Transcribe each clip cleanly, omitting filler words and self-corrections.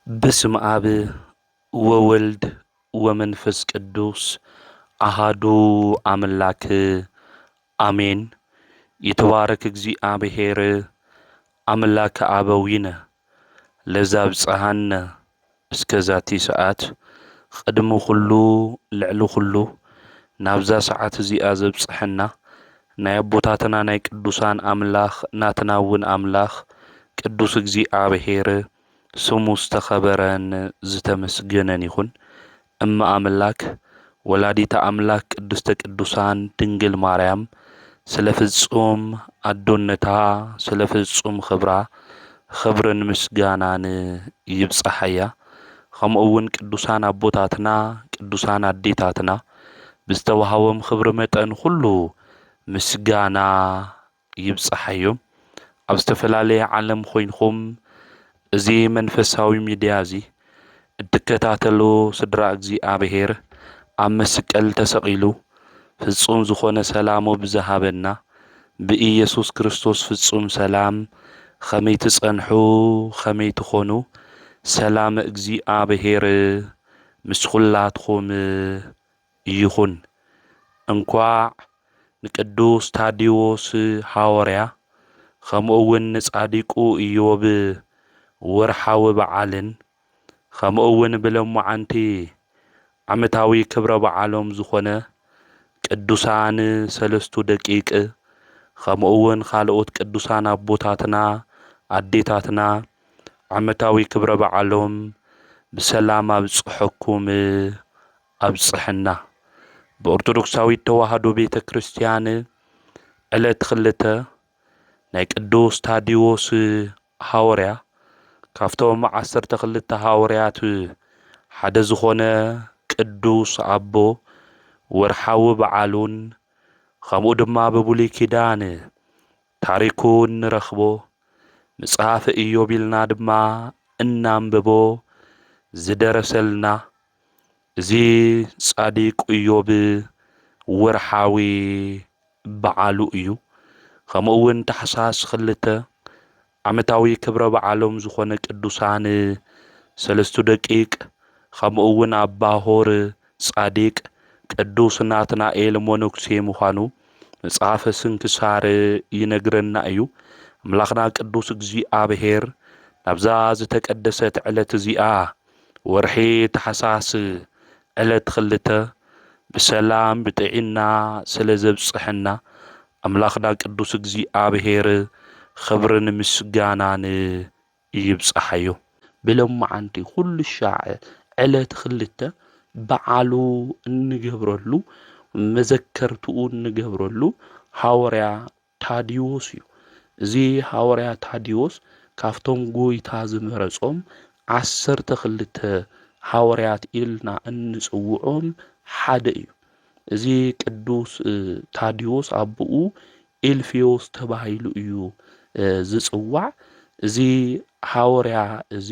بسم آب وولد ومنفس قدوس أحدو أملاك آمين. يتبارك እግዚአብሔር أملاك أبوينا لزاب صحنا اسكزاتي ساعات قدمو خلو لعلو خلو نابزا ساعات زي أزب صحنا ناي بوتاتنا ناي قدوسان أملاخ ناتناون أملاخ قدوس እግዚአብሔር سمو استخبرن زتمسجنن يخون أما أملاك ولادي أملاك قدست قدوسان دنجل مريم سلفصوم أدونتا سلفصوم خبرن مسجانان يبصحيا خم أون قدوسان أبوتاتنا قدوسان أديتاتنا بستوهاوم خبر متن كله مسجانا يبصحيو أبستفلالي عالم خوينكم زي منفساوي ميديا زي الدكتاتلو سدرا እግዚአብሔር أمسكال تسقيلو ፍጹም ዝኾነ ሰላሙ ብዝሃበና ብኢየሱስ ክርስቶስ ፍጹም ሰላም ከመይ ትጸንሑ ከመይ ትኾኑ ሰላም እግዚአብሔር ምስ ኩላትኩም ይኹን። እንኳዕ ንቅዱስ ታዲዎስ ሐዋርያ ከምኡውን ንጻዲቁ ኢዮብ ወርሓዊ በዓልን ከምኡውን ብለሙዓንቲ ዓመታዊ ክብረ በዓሎም ዝኾነ ቅዱሳን ሰለስቱ ደቂቅ ከምኡውን ካልኦት ቅዱሳን አቦታትና አዴታትና ዓመታዊ ክብረ በዓሎም ብሰላም አብጽሕኩም አብጽሕና። በኦርቶዶክሳዊት ተዋህዶ ቤተ ክርስቲያን ዕለት ክልተ ናይ ቅዱስ ታዲዎስ ሐዋርያ ካፍቶም 12 ሐዋርያት ሓደ ዝኾነ ቅዱስ አቦ ወርሓዊ በዓሉን ከምኡ ድማ በብሉይ ኪዳን ታሪኩን ንረኽቦ መጽሓፍ ኢዮብ ኢልና ድማ እናንብቦ ዝደረሰልና እዚ ጻዲቅ ኢዮብ ወርሓዊ በዓሉ እዩ። ከምኡውን ታሕሳስ 2 ዓመታዊ ክብረ በዓሎም ዝኾነ ቅዱሳን ሰለስቱ ደቂቅ ከምኡውን አባ ሆር ጻዲቅ ቅዱስ ናትናኤል ሞኖክሴ ምዃኑ መጽሐፈ ስንክሳር ይነግረና እዩ። አምላኽና ቅዱስ እግዚአብሔር ናብዛ ዝተቀደሰት ዕለት እዚኣ ወርሒ ታሕሳስ ዕለት 2 ብሰላም ብጥዒና ስለ ዘብጽሕና አምላኽና ቅዱስ እግዚአብሔር خبرن مسجانان يبصحيو بلمعنتي كل شاع علت خلته بعلو نجبرلو مذكرتو نجبرلو حوريا تاديوس زي حوريا تاديوس كافتون قوي تازم رسوم 10 خلته حوريات إلنا انصوعهم حد زي قدوس تاديوس أبو إلفيوس تبايلو إيو ዝጽዋዕ እዚ ሐዋርያ እዚ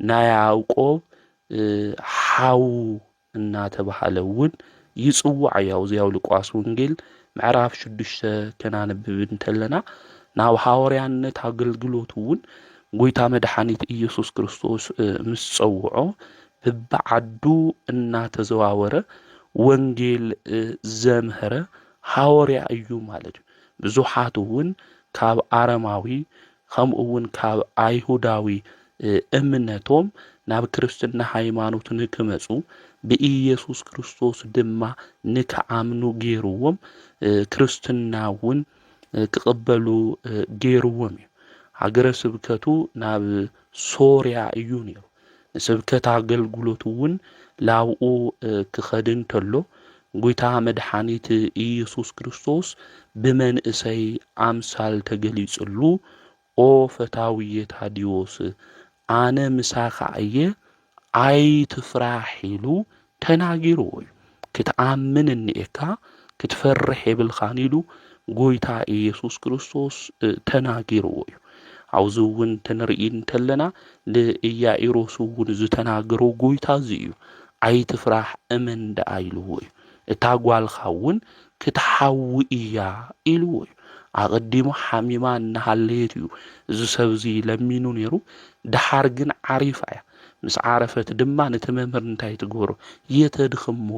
ናይ ያዕቆብ ሓው እናተባሃለውን ይጽዋዕ ያው እዚያው ሉቃስ ወንጌል ምዕራፍ 6 ከናንብብ እንተለና ናብ ሐዋርያነት አገልግሎቱን ጎይታ መድኃኒት ኢየሱስ ክርስቶስ ምስ ጸውዖ በዓዱ እናተዘዋወረ ወንጌል ዘምህረ ሐዋርያ እዩ ማለት ብዙሓቱን ካብ አረማዊ ከምኡውን ካብ አይሁዳዊ እምነቶም ናብ ክርስትና ሃይማኖት ንክመጹ በኢየሱስ ክርስቶስ ድማ ንከአምኑ ጌርዎም ክርስትናውን ክቅበሉ ጌርዎም ሃገረ ስብከቱ ናብ ሶርያ እዩ ነይሩ። ስብከት አገልግሎቱን ላብኡ ክኸድን ተሎ ጎይታ መድኃኒት ኢየሱስ ክርስቶስ بمنئسي أمثال تجليسلو أو فتاوية تاديوس أنا مساخاية أي تفرحيلو تناجروي كتأمن النئكا كتفرح بالخانيلو قويتا إيسوس كريستوس تناجروي عوزون تنرئين تلنا لإيا إيروسون زتناجرو قويتا زيو أي تفرح أمن دايلوي تاقوال خاون كتحوئيا إلوي أقدمو حميمان نحليتيو زسوزي لمينو نيرو ድሓር ግን ዓሪፋ እያ ምስ ዓረፈት ድማ ነቲ መምህር እንታይ ትገብሮ የተድኽሞ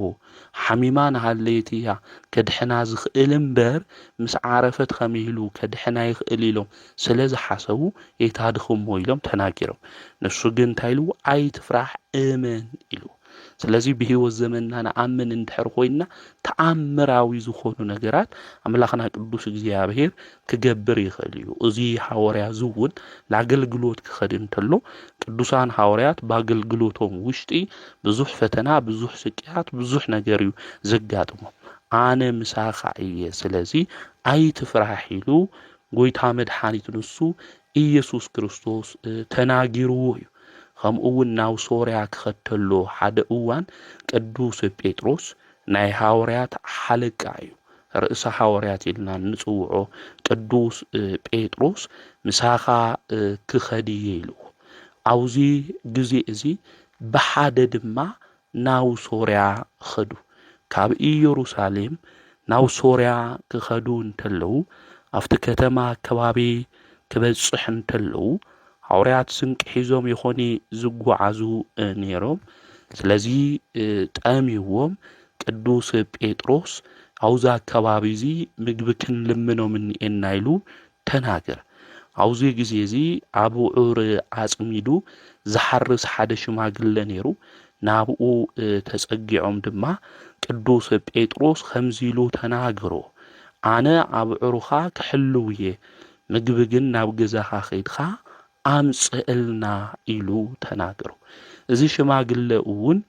ሓሚማ ንሃለይቲ እያ ከድሕና ዝኽእል እምበር ምስ ዓረፈት ከመይሉ ከድሕና ይኽእል ኢሎም ስለ ዝሓሰቡ የታድኽሞ ኢሎም ተናጊሮም ንሱ ግን እንታይ ኢሉ ኣይትፍራሕ እመን ኢሉ ስለዚ ብህይወት ዘመንና ንኣምን እንድሕር ኮይና ተኣምራዊ ዝኾኑ ነገራት ኣምላኽና ቅዱስ እግዚኣብሔር ክገብር ይኽእል እዩ እዚ ሐዋርያ ዝውን ለአገልግሎት ክኸድ እንተሎ ቅዱሳን ሐዋርያት በአገልግሎቶም ውሽጢ ብዙሕ ፈተና ብዙሕ ስቅያት ብዙሕ ነገር እዩ ዘጋጥሞም ኣነ ምሳኻ እየ ስለዚ ኣይትፍራሕ ኢሉ ጎይታ መድኃኒት ንሱ ኢየሱስ ክርስቶስ ተናጊርዎ እዩ ከምኡውን ናብ ሶርያ ክኸተሎ ሓደ እዋን ቅዱስ ጴጥሮስ ናይ ሐዋርያት ሓለቃ እዩ ርእሰ ሐዋርያት ኢልና ንጽውዖ ቅዱስ ጴጥሮስ ምሳኻ ክኸድየ ኢልዎ አውዚ ግዜ እዚ በሓደ ድማ ናብ ሶርያ ኸዱ ካብ ኢየሩሳሌም ናብ ሶርያ ክኸዱ እንተለው ኣብቲ ከተማ ከባቢ ክበጽሕ እንተለው ሐዋርያት ስንቅ ሒዞም ይኾኒ ዝጓዓዙ ነይሮም ስለዚ ጠሚዎም ቅዱስ ጴጥሮስ አውዛ አካባቢ እዚ ምግቢ ክንልምኖም እንኤና ኢሉ ተናገረ አውዚ ጊዜ እዚ አብዑር አጽሚዱ ዝሓርስ ሓደ ሽማግለ ነይሩ ናብኡ ተጸጊዖም ድማ ቅዱስ ጴጥሮስ ከምዚሉ ተናገሮ አነ አብዑሩኻ ክሕልውየ ምግቢ ግን ናብ ገዛኻ ኸይድኻ አምጽእልና ኢሉ ተናገሩ እዚ ሽማግለ እውን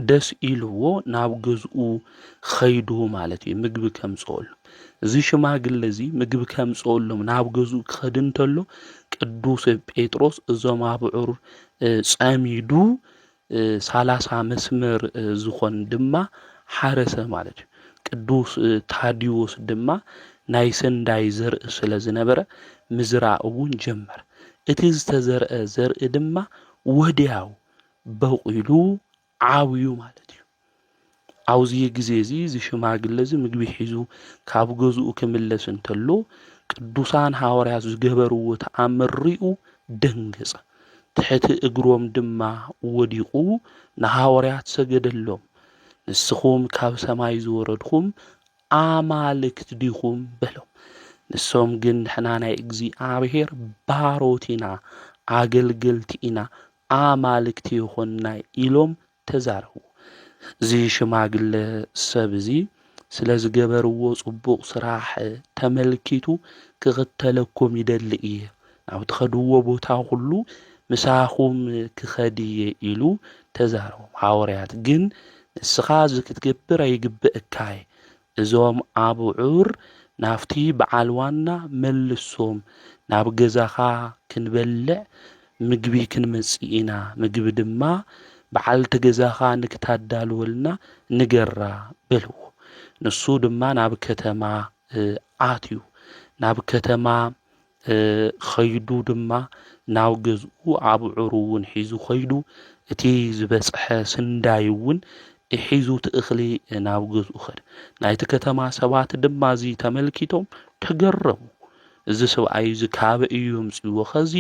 ደስ ኢልዎ ናብ ገዝኡ ኸይዱ ማለት እዩ ምግቢ ከምጽኦሉ እዚ ሽማግለ እዚ ምግቢ ከምጽኦሎም ናብ ገዝኡ ክኸድ እንተሎ ቅዱስ ጴጥሮስ እዞም አብዑር ጸሚዱ 30 መስመር ዝኾን ድማ ሓረሰ ማለት እዩ ቅዱስ ታዲዮስ ድማ ናይ ሰንዳይ ዘርኢ ስለ ዝነበረ ምዝራእ እውን ጀመረ እቲ ዝተዘርአ ዘርኢ ድማ ወዲያው በቂሉ ዓብዩ ማለት እዩ አውዚ ጊዜ እዚ ሽማግለ እዚ ምግቢ ሒዙ ካብ ገዝኡ ክምለስ እንተሎ ቅዱሳን ሐዋርያት ዝገበርዎ ተኣምሪኡ ደንገጸ ትሕቲ እግሮም ድማ ወዲቁ ንሐዋርያት ሰገደሎም ንስኹም ካብ ሰማይ ዝወረድኹም አማልክት ዲኹም በሎም ንሶም ግን ንሕና ናይ እግዚአብሔር ባሮቲና አገልገልቲኢና አማልክቲ ይኾንና ኢሎም ተዛረቡ እዚ ሽማግለ ሰብ እዚ ስለ ዝገበርዎ ጽቡቕ ስራሕ ተመልኪቱ ክኽተለኩም ይደሊ እየ ናብ ትኸድዎ ቦታ ሁሉ ምሳኹም ክኸድየ ኢሉ ተዛረቡ ሐዋርያት ግን ንስኻ ዝክትገብር ኣይግብእካይ እዞም አብዑር ናፍቲ በዓል ዋና መልሶም ናብ ገዛኻ ክንበልዕ ምግቢ ክንመጽእ ኢና ምግቢ ድማ በዓልቲ ገዛኻ ንክታዳልወልና ንገራ በልዎ ንሱ ድማ ናብ ከተማ ኣትዩ ናብ ከተማ ኸይዱ ድማ ናብ ገዝኡ አብዑር እውን ሒዙ ኸይዱ እቲ ዝበጽሐ ስንዳይ እውን ሒዙ ትእኽሊ ናብ ገዝኡ ኸደ ናይቲ ከተማ ሰባት ድማ እዚ ተመልኪቶም ተገረሙ እዚ ሰብኣይ እዚ ካበ እዩ ምጽዎ ኸዚ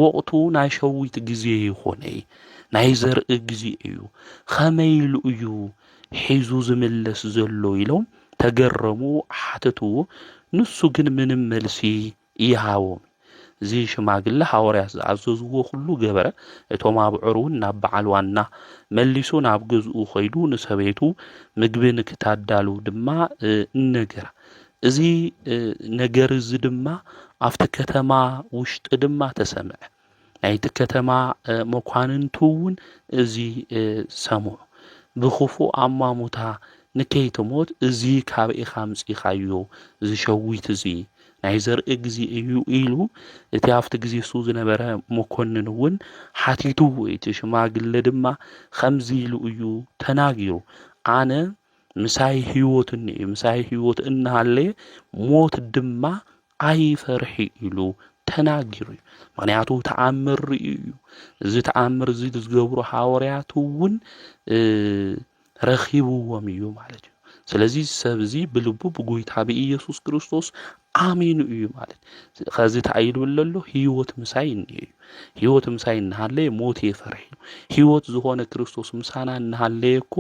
ወቕቱ ናይ ሸዊት ጊዜ ይኾነ ናይ ዘርኢ ጊዜ እዩ ኸመይሉ እዩ ሒዙ ዝምለስ ዘሎ ኢሎም ተገረሙ ሓተትዎ ንሱ ግን ምንም መልሲ ይሃቦም እዚ ሽማግለ ሐዋርያት ዝኣዘዝዎ ሁሉ ገበረ እቶም አብዑር እውን ናብ በዓል ዋና መሊሱ ናብ ገዝኡ ኸይዱ ንሰበይቱ ምግቢ ንክታዳሉ ድማ ነገራ እዚ ነገር እዚ ድማ ኣብቲ ከተማ ውሽጢ ድማ ተሰምዐ ናይቲ ከተማ መኳንንቱ እውን እዚ ሰምዑ ብኽፉእ ኣማሙታ ንከይትሞት እዚ ካብ ኢኻ ምጽኢኻዮ ዝሸዊት እዚ ናይ ዘርኢ ጊዜ እዩ ኢሉ እቲ ኣብቲ ጊዜ እሱ ዝነበረ መኮንን እውን ሓቲቱ እቲ ሽማግለ ድማ ከምዚ ኢሉ እዩ ተናጊሩ ኣነ ምሳይ ህይወት እኒአ ምሳይ ህይወት እናሃለየ ሞት ድማ ኣይፈርሒ ኢሉ ተናጊሩ ምክንያቱ ተኣምር እዩ እዚ ተኣምር እዚ ዝገብሩ ሐዋርያት እውን ረኺብዎም እዩ ማለት እዩ ስለዚ ሰብ እዚ ብልቡ ብጎይታ ብኢየሱስ ክርስቶስ ኣሚኑ እዩ ማለት ከዚ ተኣይሉ ዘሎ ህይወት ምሳይ እዩ ህይወት ምሳይ እናሃለየ ሞት የፈርሕ ህይወት ዝኾነ ክርስቶስ ምሳና እናሃለየኩ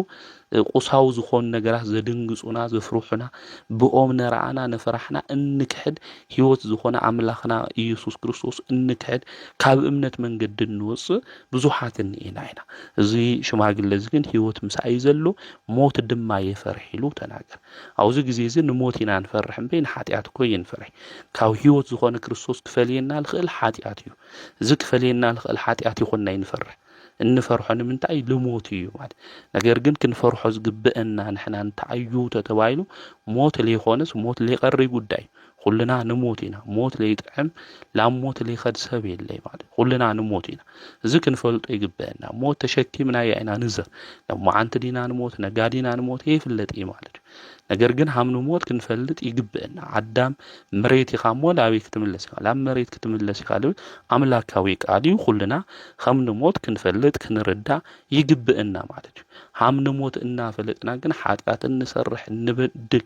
ቁሳው ዝኾኑ ነገራት ዘድንግጹና ዘፍሩሑና ብኦም ነራኣና ነፈራሕና እንክሕድ ህይወት ዝኾነ ኣምላኽና ኢየሱስ ክርስቶስ እንክሕድ ካብ እምነት መንገዲ እንወፅእ ብዙሓት እኒአና ኢና እዚ ሽማግለ እዚ ግን ህይወት ምሳይ ዘሎ ሞት ድማ የፈርሕ ኢሉ ተናገር ኣብዚ ግዜ እዚ ንሞት ኢና ንፈርሕ እምበይ ንሓጢኣት እኮ የንፈርሕ ካብ ህይወት ዝኾነ ክርስቶስ ክፈልየና ልኽእል ሓጢኣት እዩ እዚ ክፈልየና ልኽእል ሓጢኣት ይኹንና ይንፈርሕ እንፈርሖ ንምንታይ ልሞት እዩ ማለት ነገር ግን ክንፈርሖ ዝግብአና ንሕና እንተዓዩ ተባይሉ ሞት ለይኾነስ ሞት ለይቀሪ ጉዳይ ኩልና ንሞት ኢና ሞት ለይጥዕም ላብ ሞት ለይኸድ ሰብ የለይ ማለት ኩልና ንሞት ኢና እዚ ክንፈልጦ ይግብአና ሞት ተሸኪምና ኢና ንዘር ለማዓንቲ ዲና ንሞት ነጋዲና ንሞት ይፍለጥ ማለት ነገር ግን ሃምኑ ሞት ክንፈልጥ ይግብአና አዳም መሬት ይኻሞ ላዊ ክትምለስ ይኻል ኣብ መሬት ክትምለስ ይኻል አምላካዊ ቃል እዩ ኩልና ሃምኑ ሞት ክንፈልጥ ክንረዳ ይግብአና ማለት እዩ ሃምኑ ሞት እናፈለጥና ግን ሓጢአት እንሰርሕ እንበድል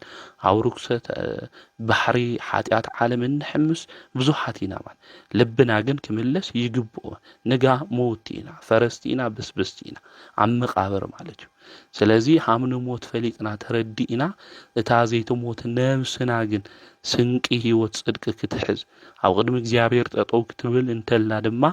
አውሩክሰት ባሕሪ ሓጢአት ዓለም እንሕምስ ብዙሓት ኢና ማለት ልብና ግን ክምለስ ይግብኦ ንጋ ሞትና ፈረስቲና በስበስቲና ኣብ መቃብር ማለት እዩ ስለዚህ ሃምኑ ሞት ፈሊጥና ተረዲእና እታ ዘይትሞት ነብስና ግን ስንቂ ህይወት ጽድቅ ክትሕዝ ኣብ ቅድሚ እግዚአብሔር ጠጠው ክትብል እንተልና ድማ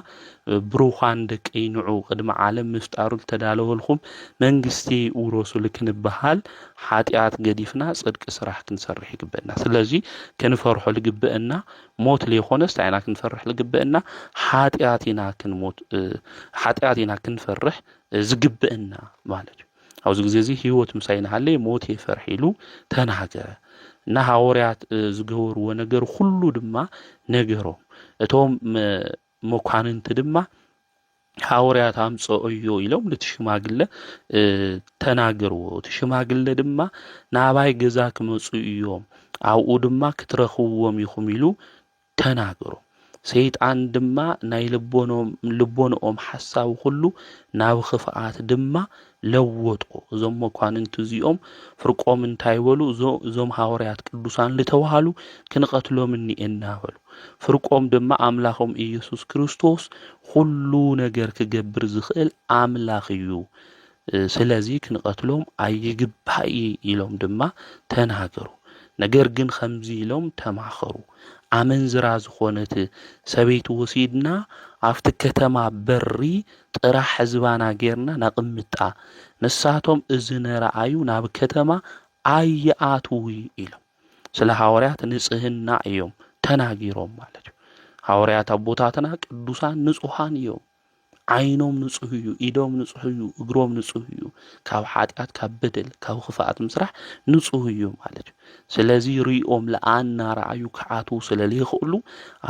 ብሩኻን ደቀይንዑ ቅድሚ ዓለም ምፍጣሩ ተዳለወልኩም መንግስቲ ውሮሱ ልክንበሃል ሓጢአት ገዲፍና ጽድቅ ስራሕ ክንሰርሕ ይግበአና ስለዚህ ክንፈርሖ ልግበአና ሞት ለይኾነስ ታይና ክንፈርሕ ልግበአና ሓጢአቲና ክንሞት ሓጢአቲና ክንፈርሕ ዝግበአና ማለት እዩ ኣብዚ ግዜ እዚ ህይወት ምሳይና ሃለ ሞት የፈርሕ ኢሉ ተናገረ እና ሐዋርያት ዝገበርዎ ነገር ሁሉ ድማ ነገሮም እቶም መኳንንት ድማ ሐዋርያት አምጽኦዮ ኢሎም ለትሽማግለ ተናገርዎ ትሽማግለ ድማ ናባይ ገዛ ክመጹ እዮም ኣብኡ ድማ ክትረኽብዎም ይኹም ኢሉ ተናገሩ ሰይጣን ድማ ናይ ልቦኖም ሐሳብ ሁሉ ናብ ክፍኣት ድማ ለወጦ እዞም መኳንንት እዚኦም ፍርቆም እንታይ በሉ እዞም ሐዋርያት ቅዱሳን ለተዋሃሉ ክንቀትሎም እንየና በሉ ፍርቆም ድማ አምላኾም ኢየሱስ ክርስቶስ ሁሉ ነገር ክገብር ዝኽእል አምላኽ እዩ ስለዚህ ክንቀትሎም አይግባይ ኢሎም ድማ ተናገሩ ነገር ግን ከምዚ ኢሎም ተማኸሩ አመንዝራ ዝኾነት ሰበይት ወሲድና አፍቲ ከተማ በሪ ጥራሕ ህዝባና ጌርና ናቅምጣ ንሳቶም እዝነራአዩ ናብ ከተማ አይአትው ኢሎም ስለ ሐዋርያት ንጽህና እዮም ተናጊሮም ማለት ሐዋርያት አቦታትና ቅዱሳን ንጹሃን እዮም ዓይኖም ንጹህ እዩ ኢዶም ንጹህ እዩ እግሮም ንጹህ እዩ ካብ ሓጢአት ካብ በደል ካብ ክፋኣት ምስራሕ ንጹህ እዩ ማለት ስለዚህ ሪኦም ለአና ረአዩ ከዓቱ ስለለይኽእሉ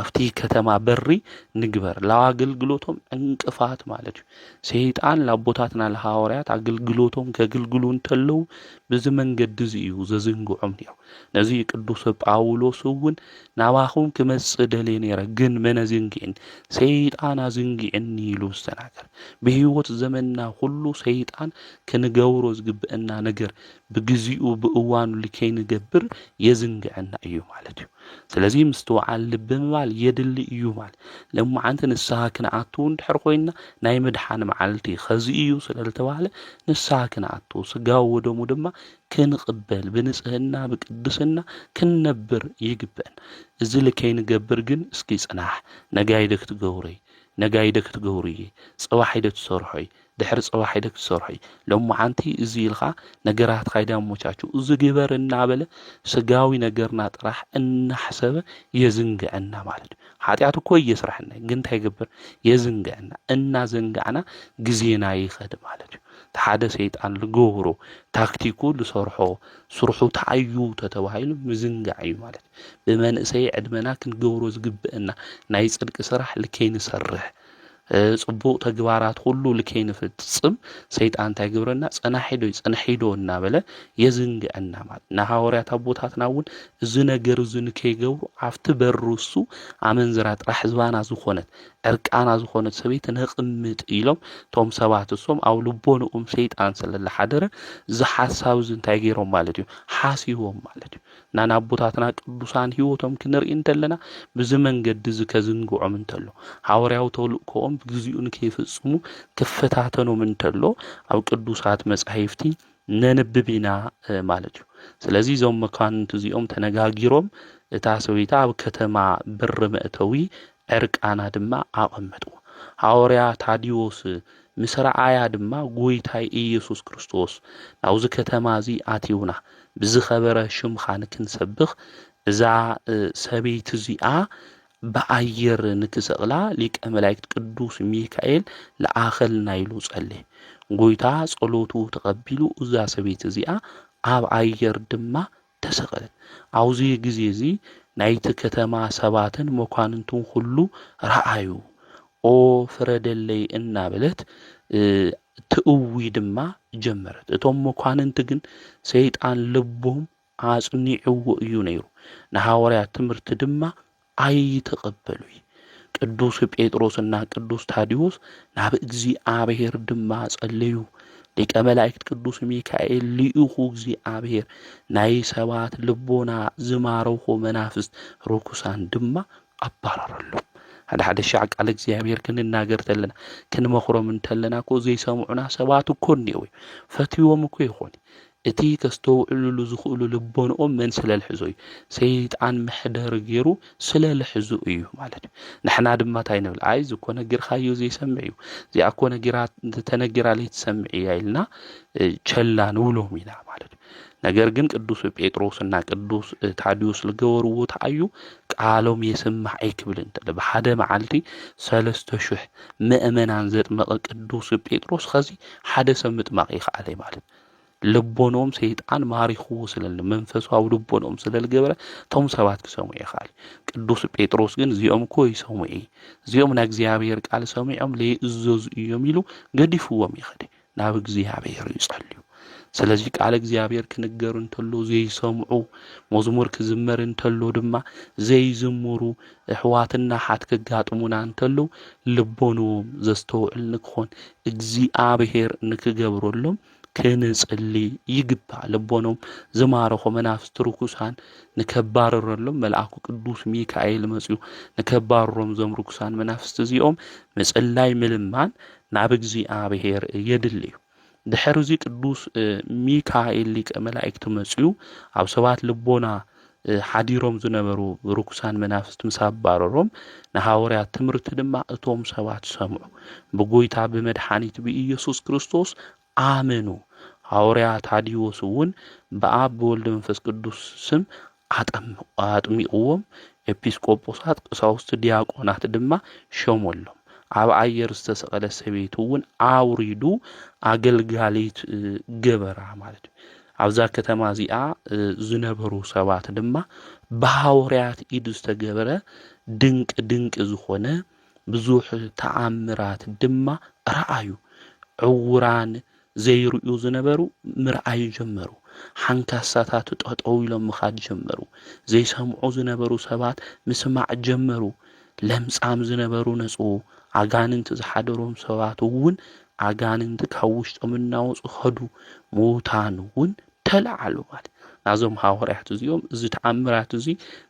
አፍቲ ከተማ በሪ ንግበር ለአገልግሎቶም እንቅፋት ማለት ሰይጣን ለአቦታትና ለሐዋርያት አገልግሎቶም ከገልግሉ እንተለው በዚ መንገድ እዩ ዘዝንጉዖም ነው ነዚ ቅዱስ ጳውሎስ እውን ናባኹም ክመጽእ ደልየ ነይረ ግን መነዝንግዕን ሰይጣን አዝንግዕኒ ኢሉ ተናገር በህይወት ዘመንና ሁሉ ሰይጣን ከንገብሮ ዝግብአና ነገር በግዚኡ በእዋኑ ልከይን ገብር የዝንግዕና እዩ ማለት እዩ ስለዚህ ምስተዋዓል ልብምባል የድል እዩ ማለት ለማዓንተ ንስሐ ክንኣቱ እንድሕር ኮይና ናይ መድሓን መዓልቲ ከዚ እዩ ስለልተባለ ንስሐ ክንኣቱ ስጋው ወደሙ ድማ ክንቅበል ብንጽህና ብቅድስና ክንነብር ይግበን እዚ ልከይን ገብር ግን እስኪ ጽናሕ ነጋይደ ክትገብሩይ ጽባሕ ሂደ ትሰርሖይ ድሕር ጽባሕ ሂደ ትሰርሖይ ለማዓንቲ እዚ ኢልኻ ነገራት ካይዳ ሞቻቹ እዚ ግበር እናበለ ስጋዊ ነገርና ጥራሕ እናሕሰበ የዝንግዕና ማለት ኃጢአት እኮ እየስራሕና ግን እንታይ ይገብር የዝንግዕና እናዘንጋዕና ግዜና ይኸድ ማለት ተሓደ ሰይጣን ልገብሮ ታክቲኩ ልሰርሖ ስርሑ ተዓዩ ተተባሂሉ ምዝንጋዕ እዩ ማለት ብመንእሰይ ዕድመና ክንገብሮ ዝግብአና ናይ ጽድቅ ስራሕ ልከይን ሰርሕ ጽቡቕ ተግባራት ሁሉ ልከይን ፍጽም ሰይጣን እንታይ ግብረና ጸናሒዶ እናበለ የዝንግዕና ማለት ናሐዋርያት አቦታትና እውን እዚ ነገር እዚ ንከይገብሩ አፍቲ በሩሱ አመንዝራ ጥራሕ ህዝባና ዝኾነት ዕርቃና ዝኾነት ሰበይቲ ነቕምጥ ኢሎም ቶም ሰባት እሶም ኣብ ልቦንኦም ሰይጣን ስለለ ሓደረ ዝሓሳብ እንታይ ገይሮም ማለት እዩ ሓሲቦም ማለት እዩ ናና ኣቦታትና ቅዱሳን ህይወቶም ክንርኢ እንተለና ብዚ መንገዲ ዝከዝንግዖም እንተሎ ሐዋርያው ተልእኮኦም ብግዚኡ ንከይፍጽሙ ክፈታተኖም እንተሎ ኣብ ቅዱሳት መጻሕፍቲ ነንብብ ኢና ማለት እዩ ስለዚ ዞም መኳንንት እዚኦም ተነጋጊሮም እታ ሰበይታ ኣብ ከተማ ብር መእተዊ ዕርቃና ድማ ኣቐመጥዎ ሐዋርያ ታዲዮስ ምስ ረኣያ ድማ ጎይታይ ኢየሱስ ክርስቶስ ናብዚ ከተማ እዚ ኣትዩና ብዝኸበረ ሽምኻ ንክንሰብኽ እዛ ሰበይቲ እዚኣ ብኣየር ንክሰቕላ ሊቀ መላእክት ቅዱስ ሚካኤል ለኣኸልና ኢሉ ጸለየ ጎይታ ጸሎቱ ተቐቢሉ እዛ ሰበይቲ እዚኣ ኣብ ኣየር ድማ ተሰቐለት ኣብዚ ግዜ እዚ ናይቲ ከተማ ሰባትን መኳንንቱን ሁሉ ረኣዩ ኦ ፍረደለይ እናበለት ትእዊ ድማ ጀመረት እቶም መኳንንት ግን ሰይጣን ልቦም ኣጽኒዕዎ እዩ ነይሩ ንሐዋርያት ትምህርቲ ድማ ኣይተቐበሉይ ቅዱስ ጴጥሮስና ቅዱስ ታዲዮስ ናብ እግዚአብሔር ድማ ጸለዩ ሊቀ መላእክት ቅዱስ ሚካኤል ሊኢኹ እግዚአብሔር ናይ ሰባት ልቦና ዝማረኹ መናፍስት ርኩሳን ድማ ኣባረረሉ ሓደ ሻዕ ቃል እግዚአብሔር ክንናገር ተለና ክንመኽሮም እንተለና እኮ ዘይሰምዑና ሰባት እኮ እኒአው ፈትዮም እኮ ይኾን እቲ ከስተውዕሉሉ ዝኽእሉ ልቦንኦም መን ስለልሕዙ እዩ ሰይጣን ምሕደር ገይሩ ስለልሕዙ እዩ ማለት እዩ ንሕና ድማ እንታይ ንብል ኣይ ዝኮ ነጊርካዮ ዘይሰምዕ እዩ እዚኣ እኮ ተነጊራ ለይትሰምዕ እያ ኢልና ቸላ ንብሎም ኢና ማለት እዩ ነገር ግን ቅዱስ ጴጥሮስና ቅዱስ ታዲዮስ ዝገበርዎ ተኣዩ ቃሎም የስማዕ ኣይክብል እንተለ ብሓደ መዓልቲ 3000 ምእመናን ዘጥመቐ ቅዱስ ጴጥሮስ ኸዚ ሓደ ሰብ ምጥማቕ ይኽኣለ ማለት ልቦኖም ሰይጣን ማሪኽዎ ስለለ መንፈሳዊ ልቦኖም ስለልገበረ ቶም ሰባት ክሰምዑ ይኽኣል ቅዱስ ጴጥሮስ ግን እዚኦም እኮ ይሰምዑ እዚኦም ናይ እግዚአብሔር ቃል ሰሚዖም ለይእዘዙ እዮም ኢሉ ገዲፍዎም ይኸደ ናብ እግዚአብሔር ይጸልዩ ስለዚ ቃል እግዚአብሔር ክንገሩ እንተሎ ዘይሰምዑ መዝሙር ክዝመር እንተሎ ድማ ዘይዝምሩ ኣሕዋትና ሓት ክጋጥሙና እንተሎ ልቦኖም ዘስተውዕል ንክኾን እግዚአብሔር ንክገብረሎም ክንጽሊ ይግባእ ልቦኖም ዝማረኹ መናፍስት ርኩሳን ንከባረረሎም መልአኩ ቅዱስ ሚካኤል መጽኡ ንከባረሮም ዞም ርኩሳን መናፍስት እዚኦም ምጽላይ ምልማን ናብ እግዚአብሔር የድልዩ ድሕሪ እዚ ቅዱስ ሚካኤል ሊቀ መላእክት መጽኡ ኣብ ሰባት ልቦና ሓዲሮም ዝነበሩ ርኩሳን መናፍስት ምሳባረሮም ንሐዋርያት ትምህርቲ ድማ እቶም ሰባት ሰምዑ ብጎይታ ብመድኃኒት ብኢየሱስ ክርስቶስ አመኑ ሐዋርያ ታዲዮስ እውን በአብ በወልድ መንፈስ ቅዱስ ስም አጥሚቅዎም ኤጲስቆጶሳት ቀሳውስት ዲያቆናት ድማ ሾሞሎም ኣብ ኣየር ዝተሰቀለ ሰበይቱ እውን አውሪዱ አገልጋሊት ገበራ ማለት እዩ ኣብዛ ከተማ እዚኣ ዝነበሩ ሰባት ድማ በሐዋርያት ኢድ ዝተገበረ ድንቅ ዝኾነ ብዙሕ ተአምራት ድማ ረአዩ ዕውራን ዘይርኡ ዝነበሩ ምርአይ ጀመሩ ሓንካሳታት ጠጠው ኢሎም ምኻድ ጀመሩ ዘይሰምዑ ዝነበሩ ሰባት ምስማዕ ጀመሩ ለምጻም ዝነበሩ ነጹ አጋንንት ዝሓደሮም ሰባት እውን አጋንንት ካብ ውሽጦም እናወጹ ኸዱ ሙታን እውን ተለዓሉ ማለት ናዞም ሐዋርያት እዚኦም እዚ ተአምራት እዚ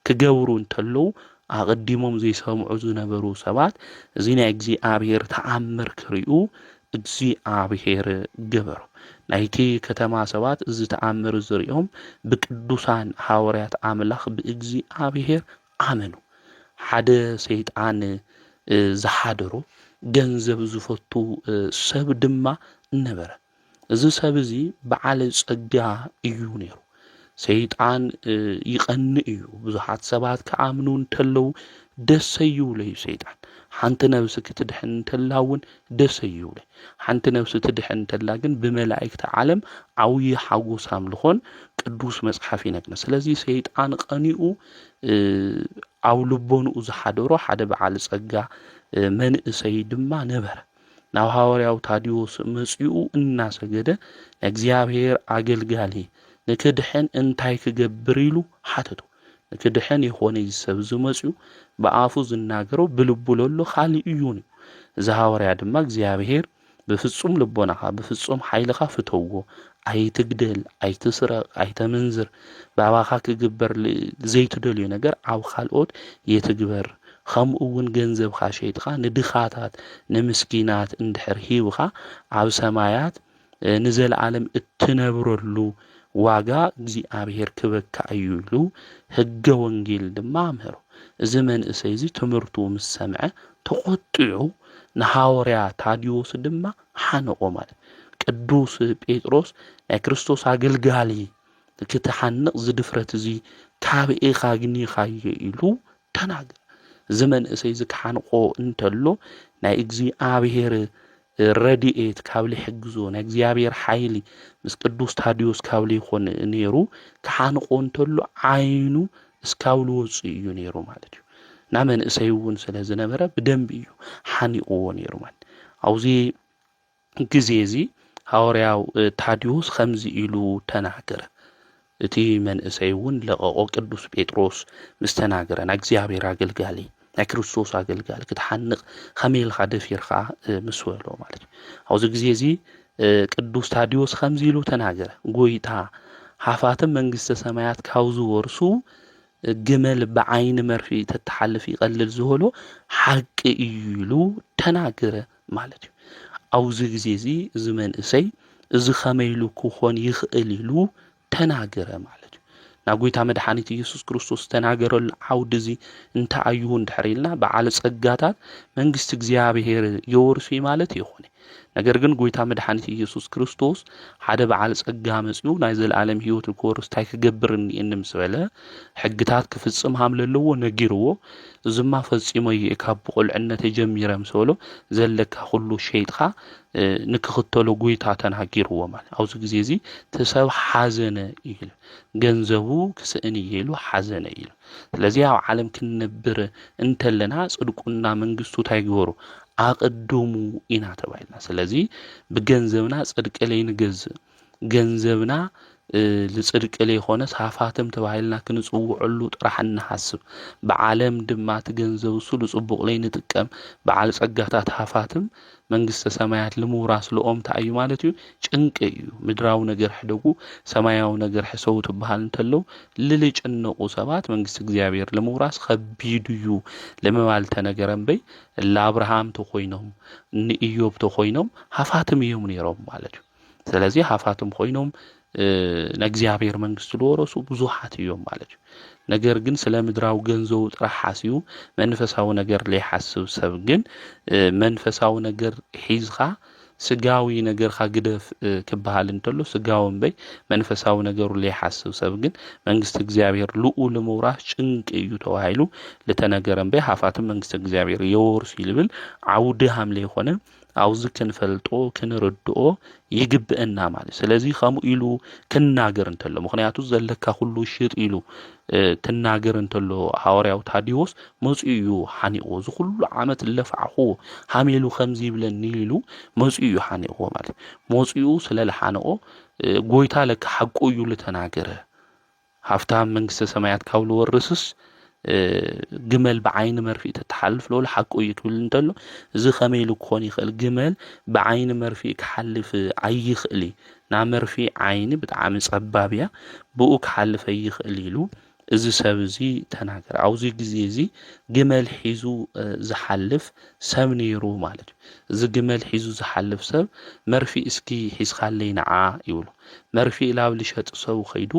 ክገብሩ እንተለው አቀዲሞም ዘይሰምዑ ዝነበሩ ሰባት እዚ ናይ እግዚአብሔር ተአምር ክሪኡ እግዚአብሔር ገበሩ ናይቲ ከተማ ሰባት እዚ ተአምር ዝሪኦም ብቅዱሳን ሐዋርያት አምላኽ ብእግዚአብሔር አመኑ ሓደ ሰይጣን ዝሓደሮ ገንዘብ ዝፈቱ ሰብ ድማ ነበረ እዚ ሰብ እዚ በዓል ጸጋ እዩ ነይሩ ሰይጣን ይቐንእ እዩ ብዙሓት ሰባት ከኣምኑ እንተለው ደስ ይብለዩ ሰይጣን ሓንቲ ነብስ ክትድሕን እንተላውን ደስ ይብለ ሓንቲ ነብስ ትድሕን እንተላ ግን ብመላእክቲ ዓለም ዓውይ ሓጎሳም ልኾን ቅዱስ መጽሓፍ ይነግረና ስለዚ ሰይጣን ቀኒኡ ኣብ ልቦኑ ዝሓደሮ ሓደ በዓል ጸጋ መንእሰይ ድማ ነበረ ናብ ሐዋርያው ታዲዮስ መጽኡ እናሰገደ እግዚአብሔር አገልጋሊ ንክድሕን እንታይ ክገብር ኢሉ ሓተቱ ክድሕን ይኾነ ይሰብ ዝመጽኡ በአፉ ዝናገረው ብልቡ ለሎ ኻሊእ እዩ ነው። እዚ ሐዋርያ ድማ እግዚአብሔር በፍጹም ልቦናኻ በፍጹም ኃይልኻ ፍተውዎ፣ ኣይትግደል፣ ኣይትስረቕ፣ ኣይተመንዝር፣ ባባኻ ክግበር ዘይትደልዮ ነገር ኣብ ካልኦት የትግበር፣ ከምኡ እውን ገንዘብኻ ሸይጥኻ ንድኻታት ንምስኪናት እንድሕር ሂብኻ ኣብ ሰማያት ንዘለዓለም እትነብረሉ ዋጋ እግዚአብሔር ክበካ እዩ ኢሉ ሕገ ወንጌል ድማ ኣምሃሮ። እዚ መንእሰይ እዚ ትምህርቱ ምስ ሰምዐ ተቆጢዑ ንሐዋርያ ታዲዮስ ድማ ሓነቆ ማለት። ቅዱስ ጴጥሮስ ናይ ክርስቶስ አገልጋሊ ክትሓንቕ ዝድፍረት እዚ ካብ ኢኻ ግኒኻዮ ኢሉ ተናገረ። እዚ መንእሰይ እዚ ክሓንቆ እንተሎ ናይ እግዚአብሔር ረድኤት ካብ ልሕግዞ ናይ እግዚአብሔር ሓይሊ ምስ ቅዱስ ታዲዮስ ካብ ልይኾን ነይሩ ክሓንቆ እንተሎ ዓይኑ እስካብ ልወፅእ እዩ ነይሩ ማለት እዩ። ና መንእሰይ እውን ስለ ዝነበረ ብደንቢ እዩ ሓኒቕዎ ነይሩ ማለት። ኣብዚ ግዜ እዚ ሐዋርያው ታዲዮስ ከምዚ ኢሉ ተናገረ። እቲ መንእሰይ እውን ለቐቆ። ቅዱስ ጴጥሮስ ምስ ተናገረ ናይ እግዚአብሔር አገልጋሊ ናይ ክርስቶስ አገልጋሊ ክትሓንቕ ከመይልካ ደፊርካ ምስ በሎ ማለት እዩ። ኣብዚ ግዜ እዚ ቅዱስ ታዲዮስ ከምዚ ኢሉ ተናገረ። ጎይታ ሓፋትም መንግስተ ሰማያት ካብ ዝወርሱ ግመል ብዓይኒ መርፊ ተተሓልፍ ይቀልል ዝበሎ ሓቂ እዩ ኢሉ ተናገረ ማለት እዩ። ኣብዚ ግዜ እዚ እዚ መንእሰይ እዚ ከመይሉ ክኾን ይኽእል ኢሉ ተናገረ ማለት እዩ። ናብ ጎይታ መድኃኒት ኢየሱስ ክርስቶስ ተናገረሉ ዓውዲ እዚ እንታይ እዩ እንድሕር ኢልና በዓለ ጸጋታት መንግስት እግዚአብሔር የወርሱ ማለት ይኾነ። ነገር ግን ጎይታ መድኃኒት ኢየሱስ ክርስቶስ ሓደ በዓለ ጸጋ መጽኡ ናይ ዘለዓለም ሕይወት ክወርስ ታይ ክገብር እንምስ በለ ሕግታት ክፍጽም ሃምለለዎ ነጊርዎ። እዝማ ፈጺሞ ካብ ብቁልዕነት ጀሚረ ምስ በሎ ዘለካ ሁሉ ሸይጥኻ ንክኽተሎ ጎይታ ተናጊርዎ ማለት። ኣብዚ ግዜ እዚ ተሰብ ሓዘነ ኢሉ ገንዘቡ ክስእን ኢሉ ሓዘነ ኢሉ። ስለዚህ ኣብ ዓለም ክንነብር እንተለና ጽድቁና መንግስቱ ታይ ግበሩ አቅድሙ ኢና ተባይልና። ስለዚህ ብገንዘብና ጽድቅ ላይ ንገዝእ ገንዘብና ለጽድቅ ላይ ሆነ ሳፋተም ተባይልና ክንጽውዕሉ ጥራሕ እንሐስብ በዓለም ድማ ትገንዘብ እሱ ለጽቡቅ ላይ ንጥቀም በዓል ጸጋታት ሃፋትም መንግስተ ሰማያት ለምውራስ ለኦም ታዩ ማለት እዩ። ጭንቅ እዩ ምድራው ነገር ሕደጉ ሰማያው ነገር ሕሰው ተባሃል እንተለው ልልጭነቁ ሰባት መንግስት እግዚአብሔር ለምውራስ ከቢዱ እዩ ለመባል ተነገረን በይ ለአብርሃም ተኮይኖም ንኢዮብ ተኮይኖም ሃፋትም እዮም ነይሮም ማለት እዩ። ስለዚህ ሃፋትም ኮይኖም ለእግዚአብሔር መንግስት ለወረሱ ብዙሃት እዮም ማለት እዩ። ነገር ግን ስለ ምድራው ገንዘው ጥራሕ ሓሲዩ መንፈሳዊ ነገር ለይሐስብ ሰብ ግን መንፈሳዊ ነገር ሒዝኻ ስጋዊ ነገርካ ግደፍ ክበሃል እንተሎ ስጋውን በይ መንፈሳዊ ነገሩ ለይሐስብ ሰብ ግን መንግስት እግዚአብሔር ልኡ ለመውራስ ጭንቅ እዩ ተባሂሉ ለተነገረን በይ ሃፋትም መንግስት እግዚአብሔር የወርሱ ይልብል ዓውዲ ሃምለ ይኾነ አውዝ ክንፈልጦ ክንርድኦ ይግብእና ማለት። ስለዚህ ከምኡ ኢሉ ክናገር እንተሎ ምክንያቱ ዘለካ ሁሉ ሽጥ ኢሉ ክናገር እንተሎ ሐዋርያው ታዲዮስ መጽኡ ሓኒቆ እዚ ሁሉ ዓመት ለፋዕኹ ሃሜሉ ከምዚ ይብለኒ ኢሉ መጽኡ ሓኒቆ ማለት። መጽኡ ስለለሓነቆ ጎይታ ለካ ሓቁ እዩ ለተናገረ ሃፍታም መንግስተ ሰማያት ካብ ልወርስስ ግመል بعين مرفي تتحلف لو الحق يكل انتلو زي خميلو كون يخل جمل بعين مرفي كحلف اي خلي نا مرفي عين بتعامل صبابيا بوك حلف اي خليلو እዚ ሰብ እዚ ተናገረ አውዚ ግዜ እዚ ግመል ሒዙ ዝሐልፍ ሰብ ነይሩ ማለት እዚ ግመል ሒዙ ዝሐልፍ ሰብ መርፊ እስኪ ሒዝኻለይ ነዓ ይብሉ መርፊ ላብ ልሸጥ ሰው ኸይዱ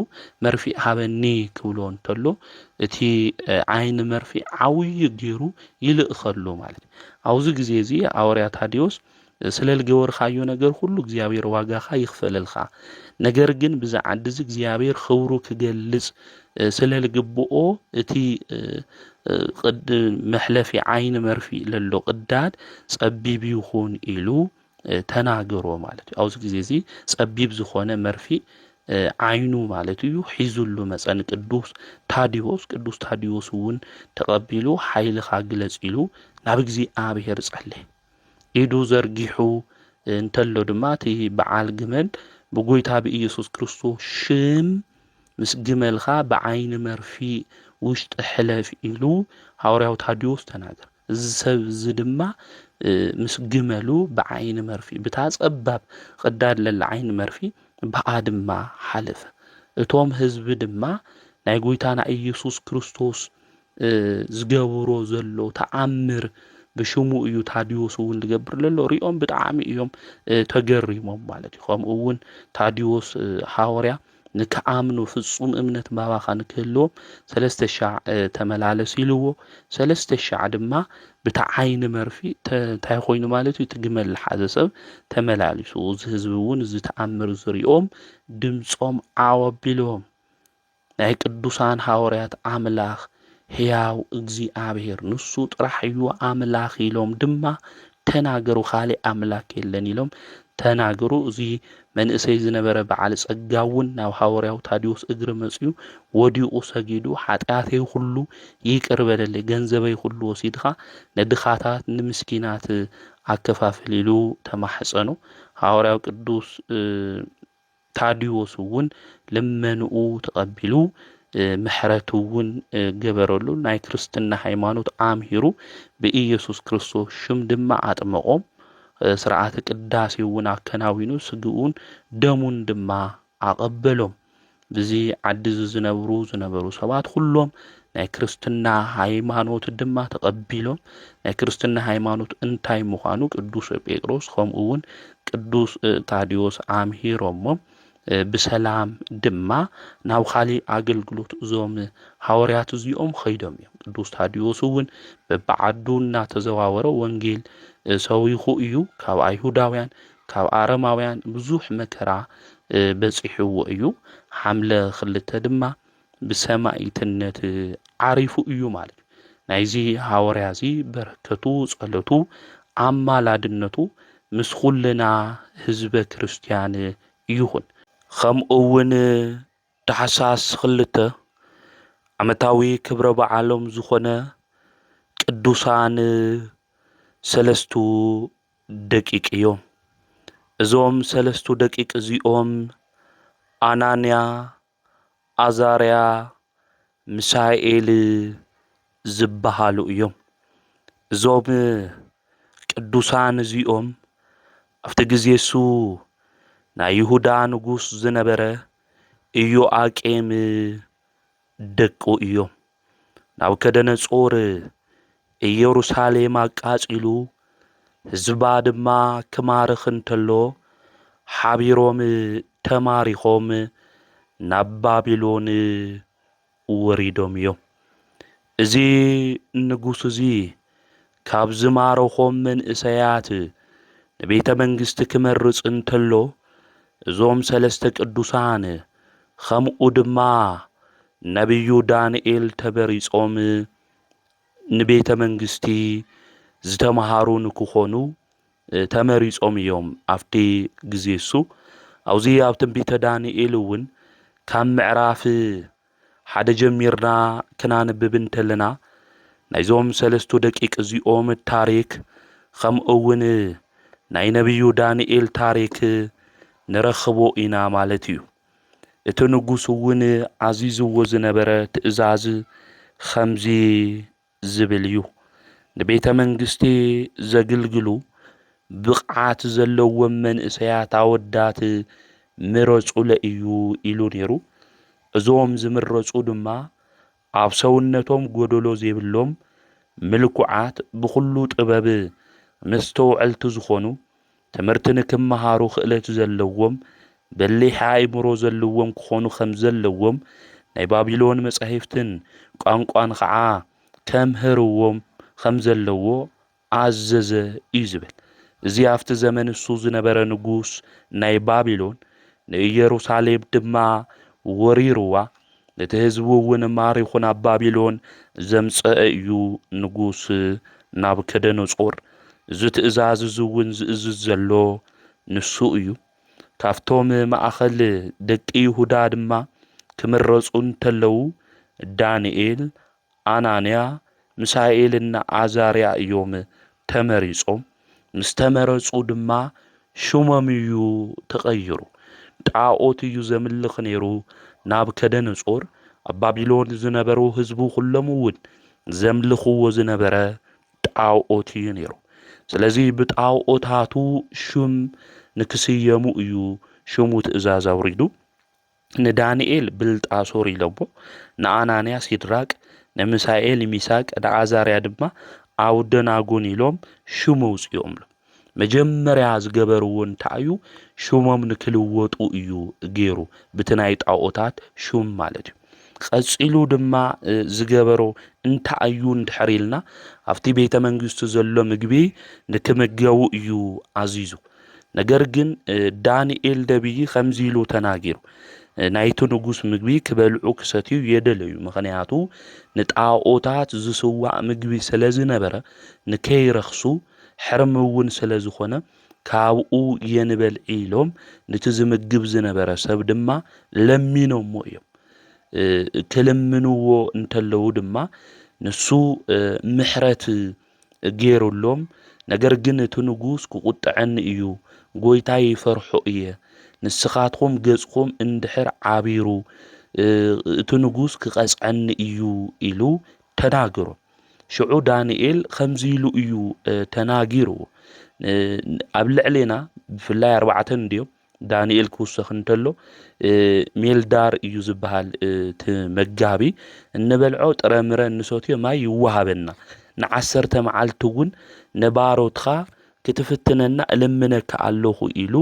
መርፊ ሃበኒ ክብሎ እንተሎ እቲ ዓይን መርፊ ዓውይ ገይሩ ይልእኸሉ ማለት አውዚ ግዜ እዚ ሐዋርያ ታዲዮስ ስለልገወርኻዮ ነገር ሁሉ እግዚአብሔር ዋጋኻ ይኽፈልልኻ ነገር ግን ብዛዕድ እዚ እግዚአብሔር ክብሩ ክገልጽ ስለልግብኦ እቲ ቅድ መሕለፊ ዓይን መርፊ ለሎ ቅዳድ ጸቢብ ይኹን ኢሉ ተናገሮ ማለት አውዝ ግዜ እዚ ጸቢብ ዝኾነ መርፊ ዓይኑ ማለት እዩ ሒዙሉ መጸን ቅዱስ ታዲዮስ እውን ተቀቢሉ ኃይልኻ ግለጽ ኢሉ ናብ እግዚአብሔር ጸለየ ኢዱ ዘርጊሑ እንተሎ ድማ እቲ በዓል ግመል በጎይታ በኢየሱስ ክርስቶስ ሽም ምስ ግመልኻ بعين مرفي ውሽጢ ሕለፍ ኢሉ ሐዋርያው ታዲዮስ ተናገር። እዚ ሰብ እዚ ድማ ምስ ግመሉ ብዓይኒ መርፊ ብታ ጸባብ ቅዳድ ለላ ዓይኒ መርፊ ብኣ ድማ ሓለፈ። እቶም ህዝቢ ድማ ናይ ጎይታና ኢየሱስ ክርስቶስ ዝገብሮ ዘሎ ተኣምር ብሽሙ እዩ ታዲዮስ እውን ዝገብር ዘሎ ሪኦም ብጣዕሚ እዮም ተገሪሞም ማለት እዩ። ከምኡ እውን ታዲዮስ ሐዋርያ ንከኣምኑ ፍጹም እምነት ባባኻ ንክህልዎም 3,000 ተመላለስ ኢልዎ 3,000 ድማ ብታ ዓይኒ መርፊ እንታይ ኮይኑ ማለት እዩ ትግመል ዝሓዘ ሰብ ተመላሊሱ። እዚ ህዝቢ እውን እዚ ተኣምር ዝሪኦም ድምፆም ዓወቢሎም ናይ ቅዱሳን ሐዋርያት ኣምላኽ ሕያው እግዚአብሔር ንሱ ጥራሕ እዩ ኣምላኽ ኢሎም ድማ ተናገሩ። ካሊእ ኣምላክ የለን ኢሎም ተናገሩ። እዚ መንእሰይ ዝነበረ በዓል ጸጋ እውን ናብ ሐዋርያው ታዲዮስ እግሪ መጽዩ ወዲቑ ሰጊዱ ኃጢአተይ ሁሉ ይቅር በለለይ ገንዘበይ ሁሉ ወሲድኻ ነድኻታት ንምስኪናት ኣከፋፍል ኢሉ ተማሕፀኑ። ሐዋርያው ቅዱስ ታዲዮስ እውን ልመንኡ ተቐቢሉ ምሕረቱ እውን ገበረሉ። ናይ ክርስትና ሃይማኖት ኣምሂሩ ብኢየሱስ ክርስቶስ ሽም ድማ ኣጥመቆም። ስርዓተ ቅዳሴ እውን ኣከናዊኑ ስግኡን ደሙን ድማ ኣቐበሎም። ብዚ ዓዲ ዝነበሩ ሰባት ኩሎም ናይ ክርስትና ሃይማኖት ድማ ተቐቢሎም ናይ ክርስትና ሃይማኖት እንታይ ምዃኑ ቅዱስ ጴጥሮስ ከምኡ እውን ቅዱስ ታዲዮስ ኣምሂሮሞም ብሰላም ድማ ናብ ካሊእ ኣገልግሎት እዞም ሐዋርያት እዚኦም ኸይዶም እዮም። ቅዱስ ታዲዮስ እውን በብዓዱ እናተዘዋወረ ወንጌል ሰዊኹ እዩ። ካብ ኣይሁዳውያን ካብ ኣረማውያን ብዙሕ መከራ በፂሕዎ እዩ። ሓምለ 2 ድማ ብሰማዕትነት ዓሪፉ እዩ ማለት እዩ። ናይዚ ሐዋርያ እዚ በረከቱ ጸሎቱ ኣማላድነቱ ምስ ኩልና ህዝበ ክርስቲያን ይኹን። ከምኡ እውን ታሕሳስ 2 ዓመታዊ ክብረ በዓሎም ዝኾነ ቅዱሳን 3 ደቂቅ እዮም። እዞም 3 ደቂቅ እዚኦም አናንያ፣ አዛርያ፣ ሚሳኤል ዝበሃሉ እዮም። እዞም ቅዱሳን እዚኦም ኣብቲ ግዜ እሱ ናይ ይሁዳ ንጉስ ዝነበረ ኢዮአቄም ደቁ እዮም። ናቡከደነፆር ኢየሩሳሌም ኣቃጺሉ ህዝባ ድማ ክማርኽ እንተሎ ሓቢሮም ተማሪኾም ናብ ባቢሎን ወሪዶም እዮም። እዚ ንጉስ እዚ ካብ ዝማረኾም መንእሰያት ንቤተ መንግስቲ ክመርጽ እንተሎ እዞም 3 ቅዱሳን ከምኡ ድማ ነቢዩ ዳንኤል ተበሪጾም ንቤተ መንግስቲ ዝተምሃሩ ንክኾኑ ተመሪጾም እዮም። ኣብቲ ግዜ እሱ ኣብዚ ኣብ ትንቢተ ዳንኤል እውን ካብ ምዕራፍ 1 ጀሚርና ክናንብብ እንተለና ናይዞም 3 ደቂቅ እዚኦም ታሪክ ከምኡ እውን ናይ ነቢዩ ዳንኤል ታሪክ ንረኽቦ ኢና ማለት እዩ። እቲ ንጉስ እውን ዓዚዝዎ ዝነበረ ትእዛዝ ከምዚ ዝብል እዩ። ንቤተ መንግስቲ ዘግልግሉ ብቕዓት ዘለዎም መንእሰያት ኣወዳት ምረፁለ እዩ ኢሉ ነይሩ። እዞም ዝምረፁ ድማ ኣብ ሰውነቶም ጎደሎ ዘይብሎም ምልኩዓት ብኩሉ ጥበብ መስተውዕልቲ ዝኾኑ ትምህርቲ ንክመሃሩ ክእለት ዘለዎም በሊሕ ኣእምሮ ዘለዎም ክኾኑ ከም ዘለዎም ናይ ባቢሎን መጻሕፍትን ቋንቋን ከዓ ከምህርዎም ከም ዘለዎ ኣዘዘ እዩ ዝብል። እዚ ኣብቲ ዘመን እሱ ዝነበረ ንጉስ ናይ ባቢሎን ንኢየሩሳሌም ድማ ወሪርዋ ነቲ ህዝቡ እውን ማሪኹ ናብ ባቢሎን ዘምፀአ እዩ ንጉስ ናቡከደነፆር። እዚ ትእዛዝ እዚ እውን ዝእዝዝ ዘሎ ንሱ እዩ። ካብቶም ማእኸል ደቂ ይሁዳ ድማ ክምረፁ እንተለዉ ዳንኤል፣ አናንያ፣ ሚሳኤልና አዛርያ እዮም ተመሪጾም። ምስ ተመረፁ ድማ ሽሞም እዩ ተቐይሩ። ጣዖት እዩ ዘምልኽ ነይሩ ናቡከደነፆር። ኣብ ባቢሎን ዝነበሩ ህዝቡ ኩሎም እውን ዘምልኽዎ ዝነበረ ጣዖት እዩ ነይሩ። ስለዚ ብጣዖታቱ ሹም ንክስየሙ እዩ ሽሙ ትእዛዝ ኣውሪዱ ንዳንኤል ብልጣሶር ኢሎሞ ንኣናንያ ሲድራቅ ንሚሳኤል ሚሳቅ ንኣዛርያ ድማ ኣውደናጎን ኢሎም ሽሙ ውፅኦምሎ መጀመርያ ዝገበርዎ እንታይ እዩ ሽሞም ንክልወጡ እዩ ገይሩ ብቲ ናይ ጣዖታት ሹም ማለት እዩ ቀፂሉ ድማ ዝገበሮ እንታይ እዩ እንድሕር ኢልና ኣብቲ ቤተ መንግስቱ ዘሎ ምግቢ ንክምገቡ እዩ ኣዚዙ ነገር ግን ዳንኤል ደብይ ከምዚ ኢሉ ተናጊሩ ናይቲ ንጉስ ምግቢ ክበልዑ ክሰትዩ የደለዩ ምክንያቱ ንጣዖታት ዝስዋዕ ምግቢ ስለ ዝነበረ ንከይረክሱ ሕርም እውን ስለ ዝኾነ ካብኡ የንበል ኢሎም ነቲ ዝምግብ ዝነበረ ሰብ ድማ ለሚኖሞ እዮም ክልምንዎ እንተለው ድማ ንሱ ምሕረት ገይሩሎም ነገር ግን እቲ ንጉስ ክቁጥዐኒ እዩ ጎይታይ ይፈርሖ እየ ንስኻትኩም ገጽኩም እንድሕር ዓቢሩ እቲ ንጉስ ክቐጽዐኒ እዩ ኢሉ ተናገሩ ሽዑ ዳንኤል ከምዚ ኢሉ እዩ ተናጊሩ ኣብ ልዕሌና ብፍላይ 4 እንዲዮም ዳንኤል ክውሰኽ እንተሎ ሜልዳር እዩ ዝበሃል እቲ መጋቢ እንበልዖ ጥረምረ እንሰትዮ ማይ ይወሃበና ን10 መዓልቲ እውን ነባሮትኻ ክትፍትነና እልምነካ ኣለኹ ኢሉ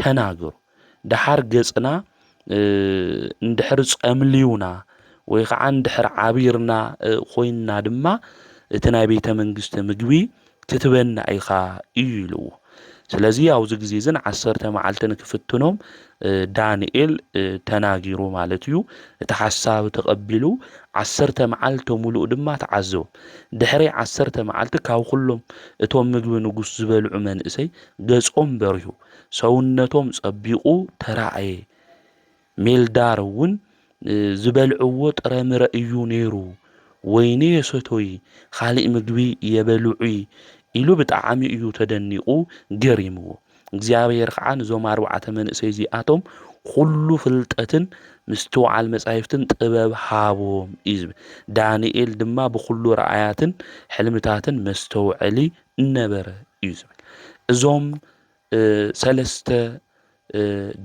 ተናገሩ ድሓር ገጽና እንድሕር ጸምልዩና ወይ ከዓ እንድሕር ዓቢርና ኮይንና ድማ እቲ ናይ ቤተ መንግስቲ ምግቢ ክትበና ኢኻ እዩ ኢልዎ ስለዚ ኣብዚ ግዜ ዝን 10 መዓልቲ ንክፍትኖም ዳንኤል ተናጊሩ ማለት እዩ እቲ ሓሳብ ተቐቢሉ 10 መዓልቲ ሙሉእ ድማ ተዓዘቡ ድሕሪ 10 መዓልቲ ካብ ኩሎም እቶም ምግቢ ንጉስ ዝበልዑ መንእሰይ ገጾም በሪሁ ሰውነቶም ጸቢቁ ተራእየ ሜልዳር እውን ዝበልዕዎ ጥረምረ እዩ ነይሩ ወይኔ የሰቶይ ካሊእ ምግቢ የበልዑ ኢሉ ብጣዕሚ እዩ ተደኒቁ ገሪምዎ እግዚአብሔር ከዓ ነዞም 4 መንእሰይ እዚኣቶም ኩሉ ፍልጠትን ምስትውዓል መጻሕፍትን ጥበብ ሃቦም እዩ ዳንኤል ድማ ብኩሉ ረኣያትን ሕልምታትን መስተውዐሊ ነበረ እዩ ዝብል እዞም 3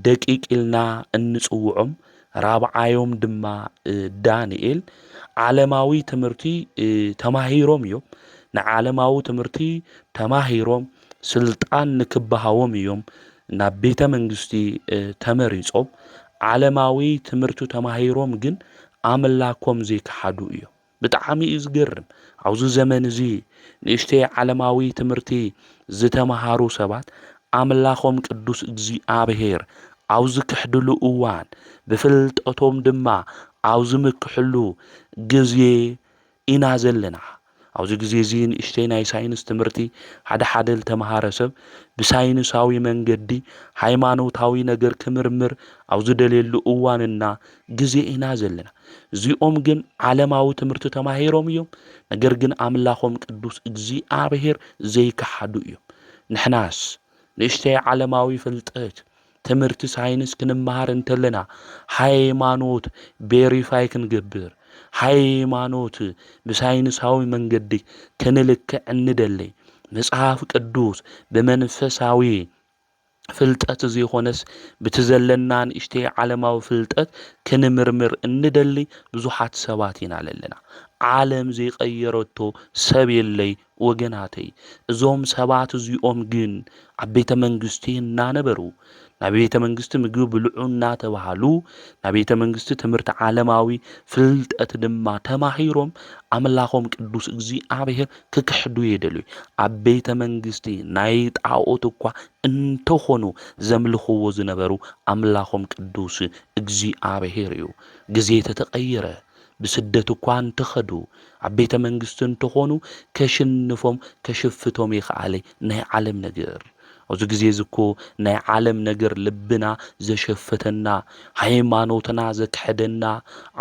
ደቂቅ ኢልና እንጽውዖም ራብዓዮም ድማ ዳንኤል ዓለማዊ ትምህርቲ ተማሂሮም እዮም ንዓለማዊ ትምህርቲ ተማሂሮም ስልጣን ንክበሃዎም እዮም ናብ ቤተ መንግስቲ ተመሪጾም ዓለማዊ ትምህርቲ ተማሂሮም ግን ኣምላኮም ዘይከሓዱ እዮም ብጣዕሚ እዩ ዝገርም ኣብዚ ዘመን እዚ ንእሽተይ ዓለማዊ ትምህርቲ ዝተማሃሩ ሰባት ኣምላኮም ቅዱስ እግዚአብሔር ኣብዚ ክሕድሉ እዋን ብፍልጠቶም ድማ ኣብዚ ምክሕሉ ግዜ ኢና ዘለና ኣብዚ ግዜ እዚ ንእሽተይ ናይ ሳይንስ ትምህርቲ ሓደ ዝተማሃረ ሰብ ብሳይንሳዊ መንገዲ ሃይማኖታዊ ነገር ክምርምር ኣብዚ ደልየሉ እዋንና ግዜ ኢና ዘለና እዚኦም ግን ዓለማዊ ትምህርቲ ተማሂሮም እዮም ነገር ግን ኣምላኮም ቅዱስ እግዚአብሔር ዘይከሓዱ እዮም ንሕናስ ንእሽተይ ዓለማዊ ፍልጠት ትምህርቲ ሳይንስ ክንመሃር እንተለና ሃይማኖት ቬሪፋይ ክንገብር ሃይማኖት ብሳይንሳዊ መንገዲ ክንልክዕ እንደለ መጽሐፍ ቅዱስ ብመንፈሳዊ ፍልጠት ዘይኾነስ ብትዘለና ንእሽተይ ዓለማዊ ፍልጠት ክንምርምር እንደለ ብዙሓት ሰባት ኢና ኣለና ዓለም ዘይቀየረቶ ሰብ የለይ ወገናተይ እዞም ሰባት እዚኦም ግን ኣብ ቤተ መንግስቲ እናነበሩ ናብ ቤተ መንግስቲ ምግቢ ብልዑ እናተባሃሉ ናብ ቤተ መንግስቲ ትምህርቲ ዓለማዊ ፍልጠት ድማ ተማሂሮም ኣምላኮም ቅዱስ እግዚአብሔር ክክሕዱ የደልዩ ኣብ ቤተ መንግስቲ ናይ ጣዖት እኳ እንተኾኑ ዘምልኽዎ ዝነበሩ ኣምላኮም ቅዱስ እግዚአብሔር እዩ ግዜ ተተቀየረ ብስደት እኳ እንተኸዱ ኣብ ቤተ መንግስቲ እንተኾኑ ከሽንፎም ከሽፍቶም ይኽኣለ ናይ ዓለም ነገር ኣብዚ ግዜ ዝኮ ናይ ዓለም ነገር ልብና ዘሸፈተና ሃይማኖትና ዘክሕደና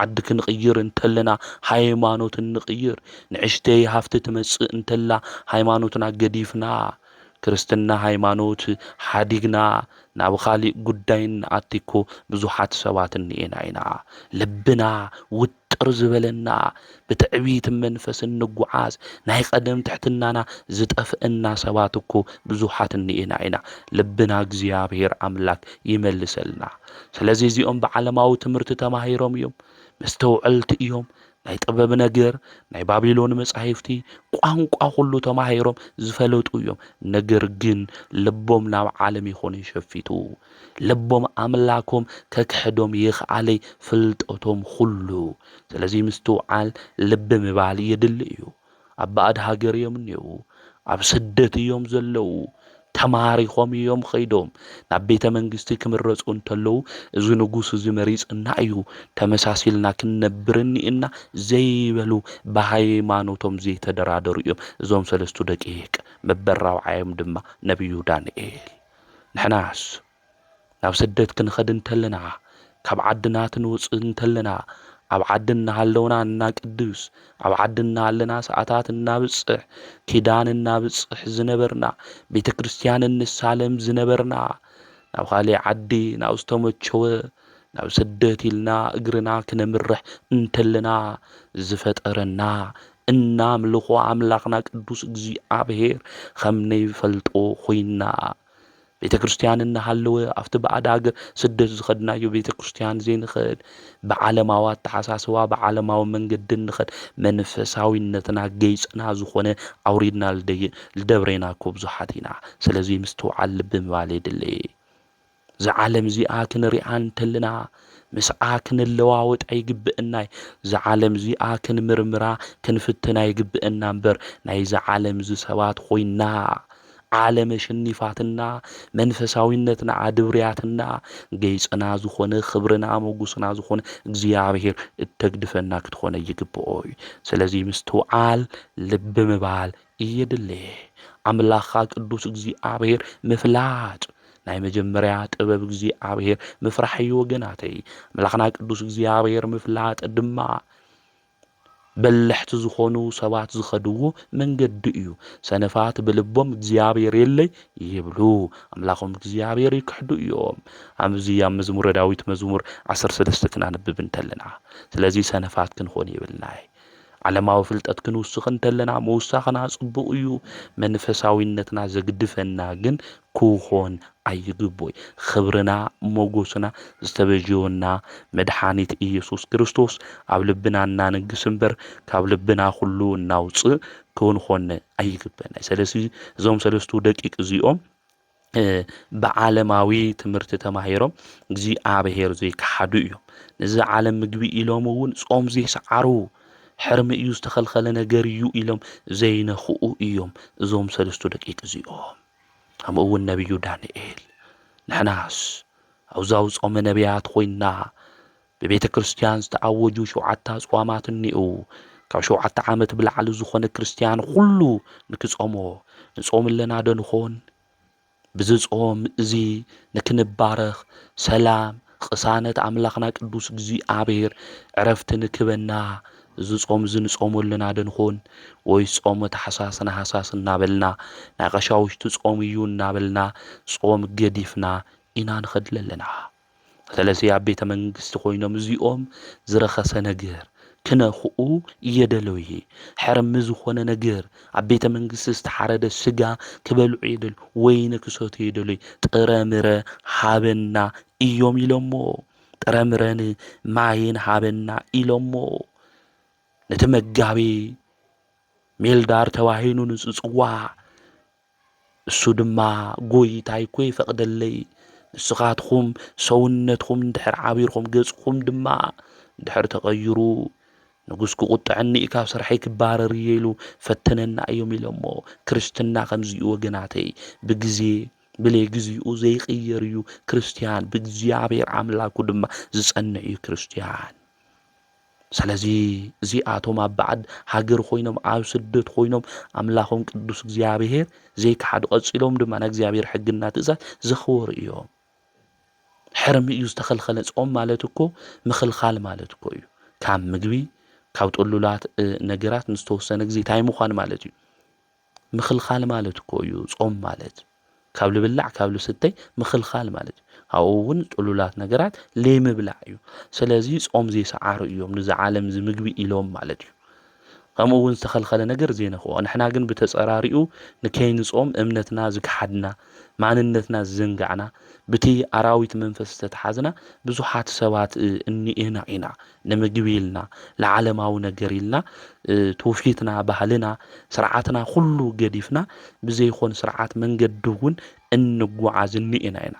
ዓዲ ክንቅይር እንተለና ሃይማኖት እንቅይር ንእሽተይ ሃፍቲ ትመጽእ እንተላ ሃይማኖትና ገዲፍና ክርስትና ሃይማኖት ሓዲግና ናብ ካሊእ ጉዳይን ኣቲኮ ብዙሓት ሰባት እንኤና ኢና ልብና ውድ ሕጽር ዝበለና ብትዕቢት መንፈስ እንጓዓዝ ናይ ቀደም ትሕትናና ዝጠፍአና ሰባት እኮ ብዙሓት እኒአና ኢና። ልብና እግዚአብሔር አምላክ ይመልሰልና። ስለዚ እዚኦም ብዓለማዊ ትምህርቲ ተማሂሮም እዮም፣ መስተውዕልቲ እዮም፣ ናይ ጥበብ ነገር ናይ ባቢሎን መጻሕፍቲ ቋንቋ ሁሉ ተማሂሮም ዝፈለጡ እዮም። ነገር ግን ልቦም ናብ ዓለም ይኾነ ይሸፊቱ፣ ልቦም አምላኮም ከክሕዶም ይኽኣለይ ፍልጠቶም ሁሉ። ስለዚ ምስትውዓል ልቢ ምባል የድሊ እዩ። ኣብ ባዕድ ሃገር እዮም እኒአው፣ ኣብ ስደት እዮም ዘለዉ፣ ተማሪኾም እዮም ኸይዶም ናብ ቤተ መንግስቲ ክምረፁ እንተለዉ እዚ ንጉስ እዚ መሪፅና እዩ ተመሳሲልና ክንነብር እኒአና ዘይበሉ ብሃይማኖቶም ዘይተደራደሩ እዮም እዞም ሰለስቱ ደቂቅ። መበራብዓዮም ድማ ነቢዩ ዳንኤል። ንሕናስ ናብ ስደት ክንኸድ እንተለና፣ ካብ ዓድና ክንውፅእ እንተለና ኣብ ዓድና ሃለውና እናቅድስ፣ ኣብ ዓድና ኣለና ሰዓታት እናብፅሕ፣ ኪዳን እናብፅሕ ዝነበርና፣ ቤተ ክርስቲያን እንሳለም ዝነበርና ናብ ካሊእ ዓዲ ናብ ዝተመቸወ ናብ ስደት ኢልና እግርና ክነምርሕ እንተለና ዝፈጠረና እናምልኾ ኣምላኽና ቅዱስ እግዚአብሔር ከም ነይፈልጦ ኮይና ቤተ ክርስቲያን እናሃለወ ኣብቲ ባዕድ ሃገር ስደት ዝኸድናዮ ቤተ ክርስቲያን ዘይንኸድ ብዓለማዊ ኣተሓሳስባ ብዓለማዊ መንገዲ ንኸድ መንፈሳዊነትና ገይፅና ዝኾነ ኣውሪድና ልደብሬና እኮ ብዙሓት ኢና። ስለዚ ምስትውዓል ልቢ ምባል የድሊ። እዚ ዓለም እዚኣ ክንሪኣ እንተለና ምስኣ ክንለዋወጥ ኣይግብአናይ። እዚ ዓለም እዚኣ ክንምርምራ ክንፍትና ይግብአና እምበር ናይዚ ዓለም እዚ ሰባት ኮይና ዓለም ሽኒፋትና መንፈሳዊነትና ኣድብርያትና ገይፅና ዝኾነ ክብርና መጉስና ዝኾነ እግዚአብሔር እተግድፈና ክትኾነ ይግብኦ እዩ። ስለዚ ምስትውዓል ልቢ ምባል እየድሊ። ኣምላኽኻ ቅዱስ እግዚአብሔር ምፍላጥ ናይ መጀመርያ ጥበብ እግዚአብሔር ምፍራሕ እዩ ወገናተይ። ኣምላኽና ቅዱስ እግዚአብሔር ምፍላጥ ድማ በልሕቲ ዝኾኑ ሰባት ዝኸድዎ መንገዲ እዩ። ሰነፋት ብልቦም እግዚአብሔር የለይ ይብሉ፣ ኣምላኾም እግዚአብሔር ይክሕዱ እዮም። ኣብዚ ኣብ መዝሙረ ዳዊት መዝሙር 13 ክናንብብ እንተለና ስለዚ ሰነፋት ክንኾን ይብልናይ። ዓለማዊ ፍልጠት ክንውስኽ እንተለና መውሳኽና ጽቡቕ እዩ። መንፈሳዊነትና ዘግድፈና ግን ክኾን ኣይግቦይ። ክብርና ሞጎስና ዝተበጀወና መድሓኒት ኢየሱስ ክርስቶስ ኣብ ልብና እናነግስ እምበር ካብ ልብና ኩሉ እናውፅእ ክንኾን ኣይግበና። ስለዚ እዞም ሰለስቱ ደቂቅ እዚኦም ብዓለማዊ ትምህርቲ ተማሂሮም እግዚአብሔር ዘይከሓዱ እዮም። ነዚ ዓለም ምግቢ ኢሎም እውን ጾም ዘይሰዓሩ ሕርሚ እዩ ዝተኸልኸለ ነገር እዩ ኢሎም ዘይነኽኡ እዮም እዞም ሰለስቱ ደቂቅ እዚኦም። ከምኡ እውን ነቢዩ ዳንኤል። ንሕናስ ኣብዛው ጾመ ነቢያት ኮይና ብቤተ ክርስቲያን ዝተኣወጁ 7 ኣጽዋማት እኒአው። ካብ 7 ዓመት ብላዕሊ ዝኾነ ክርስቲያን ኩሉ ንክጾሞ ንጾም ኣለና ዶ ንኾን? ብዚ ጾም እዚ ንክንባረኽ ሰላም ቅሳነት ኣምላኽና ቅዱስ እግዚአብሔር ዕረፍቲ ንክበና እዚ ጾም እዚ ንጾም ኣለና ዶ ንኾን? ወይስ ጾም ታሕሳስ ናሃሳስ እናበልና ናይ ቀሻውሽቲ ጾም እዩ እናበልና ጾም ገዲፍና ኢና ንኸድል ኣለና? ስለዚ ኣብ ቤተ መንግስቲ ኮይኖም እዚኦም ዝረኸሰ ነገር ክነኽኡ እየደለዩ። ሕርሚ ዝኾነ ነገር ኣብ ቤተ መንግስቲ ዝተሓረደ ስጋ ክበልዑ የደልዩ፣ ወይኒ ክሰትዩ የደልዩ። ጥረምረ ሃበና እዮም ኢሎሞ፣ ጥረምረን ማይን ሃበና ኢሎሞ። ነቲ መጋቢ ሜልዳር ተባሂሉ ንፅፅዋዕ እሱ ድማ ጎይታ ይኮ ይፈቕደለይ፣ ንስኻትኩም ሰውነትኩም እንድሕር ዓቢርኩም ገጽኩም ድማ እንድሕር ተቐይሩ ንጉስ ክቁጥዐኒ ካብ ስርሐይ ክባረር ኢሉ ፈተነና እዮም ኢሎሞ። ክርስትና ከምዚኡ ወገናተይ ብግዜ ብለይ ግዚኡ ዘይቕየር እዩ ክርስቲያን። ብእግዚአብሔር ኣምላኩ ድማ ዝጸንዕ እዩ ክርስቲያን። ስለዚ እዚኣቶም ኣብ ባዕድ ሃገር ኮይኖም ኣብ ስደት ኮይኖም ኣምላኾም ቅዱስ እግዚአብሔር ዘይከሓዱ ቀፂሎም ድማ ንእግዚአብሔር ሕግና ትእዛዝ ዘኽብሩ እዮም። ሕርሚ እዩ ዝተኸልኸለ። ጾም ማለት እኮ ምኽልኻል ማለት እኮ እዩ። ካብ ምግቢ ካብ ጥሉላት ነገራት ንዝተወሰነ ግዜ እንታይ ምዃን ማለት እዩ። ምኽልኻል ማለት እኮ እዩ ጾም ማለት። ካብ ልብላዕ ካብ ልስተይ ምኽልኻል ማለት እዩ ኣብኡ እውን ጥሉላት ነገራት ለይምብላዕ እዩ ስለዚ ጾም ዘይሰዓሩ እዮም ነዚ ዓለም ዝምግቢ ኢሎም ማለት እዩ ከምኡ እውን ዝተኸልኸለ ነገር ዘይነኽኦ ንሕና ግን ብተጸራሪኡ ንከይንጾም እምነትና ዝክሓድና ማንነትና ዝዘንጋዕና ብቲ ኣራዊት መንፈስ ዝተተሓዝና ብዙሓት ሰባት እኒኤና ኢና ንምግቢ ኢልና ለዓለማዊ ነገር ኢልና ትውፊትና ባህልና ስርዓትና ኩሉ ገዲፍና ብዘይኮን ስርዓት መንገዲ እውን እንጓዓዝ እኒኤና ኢና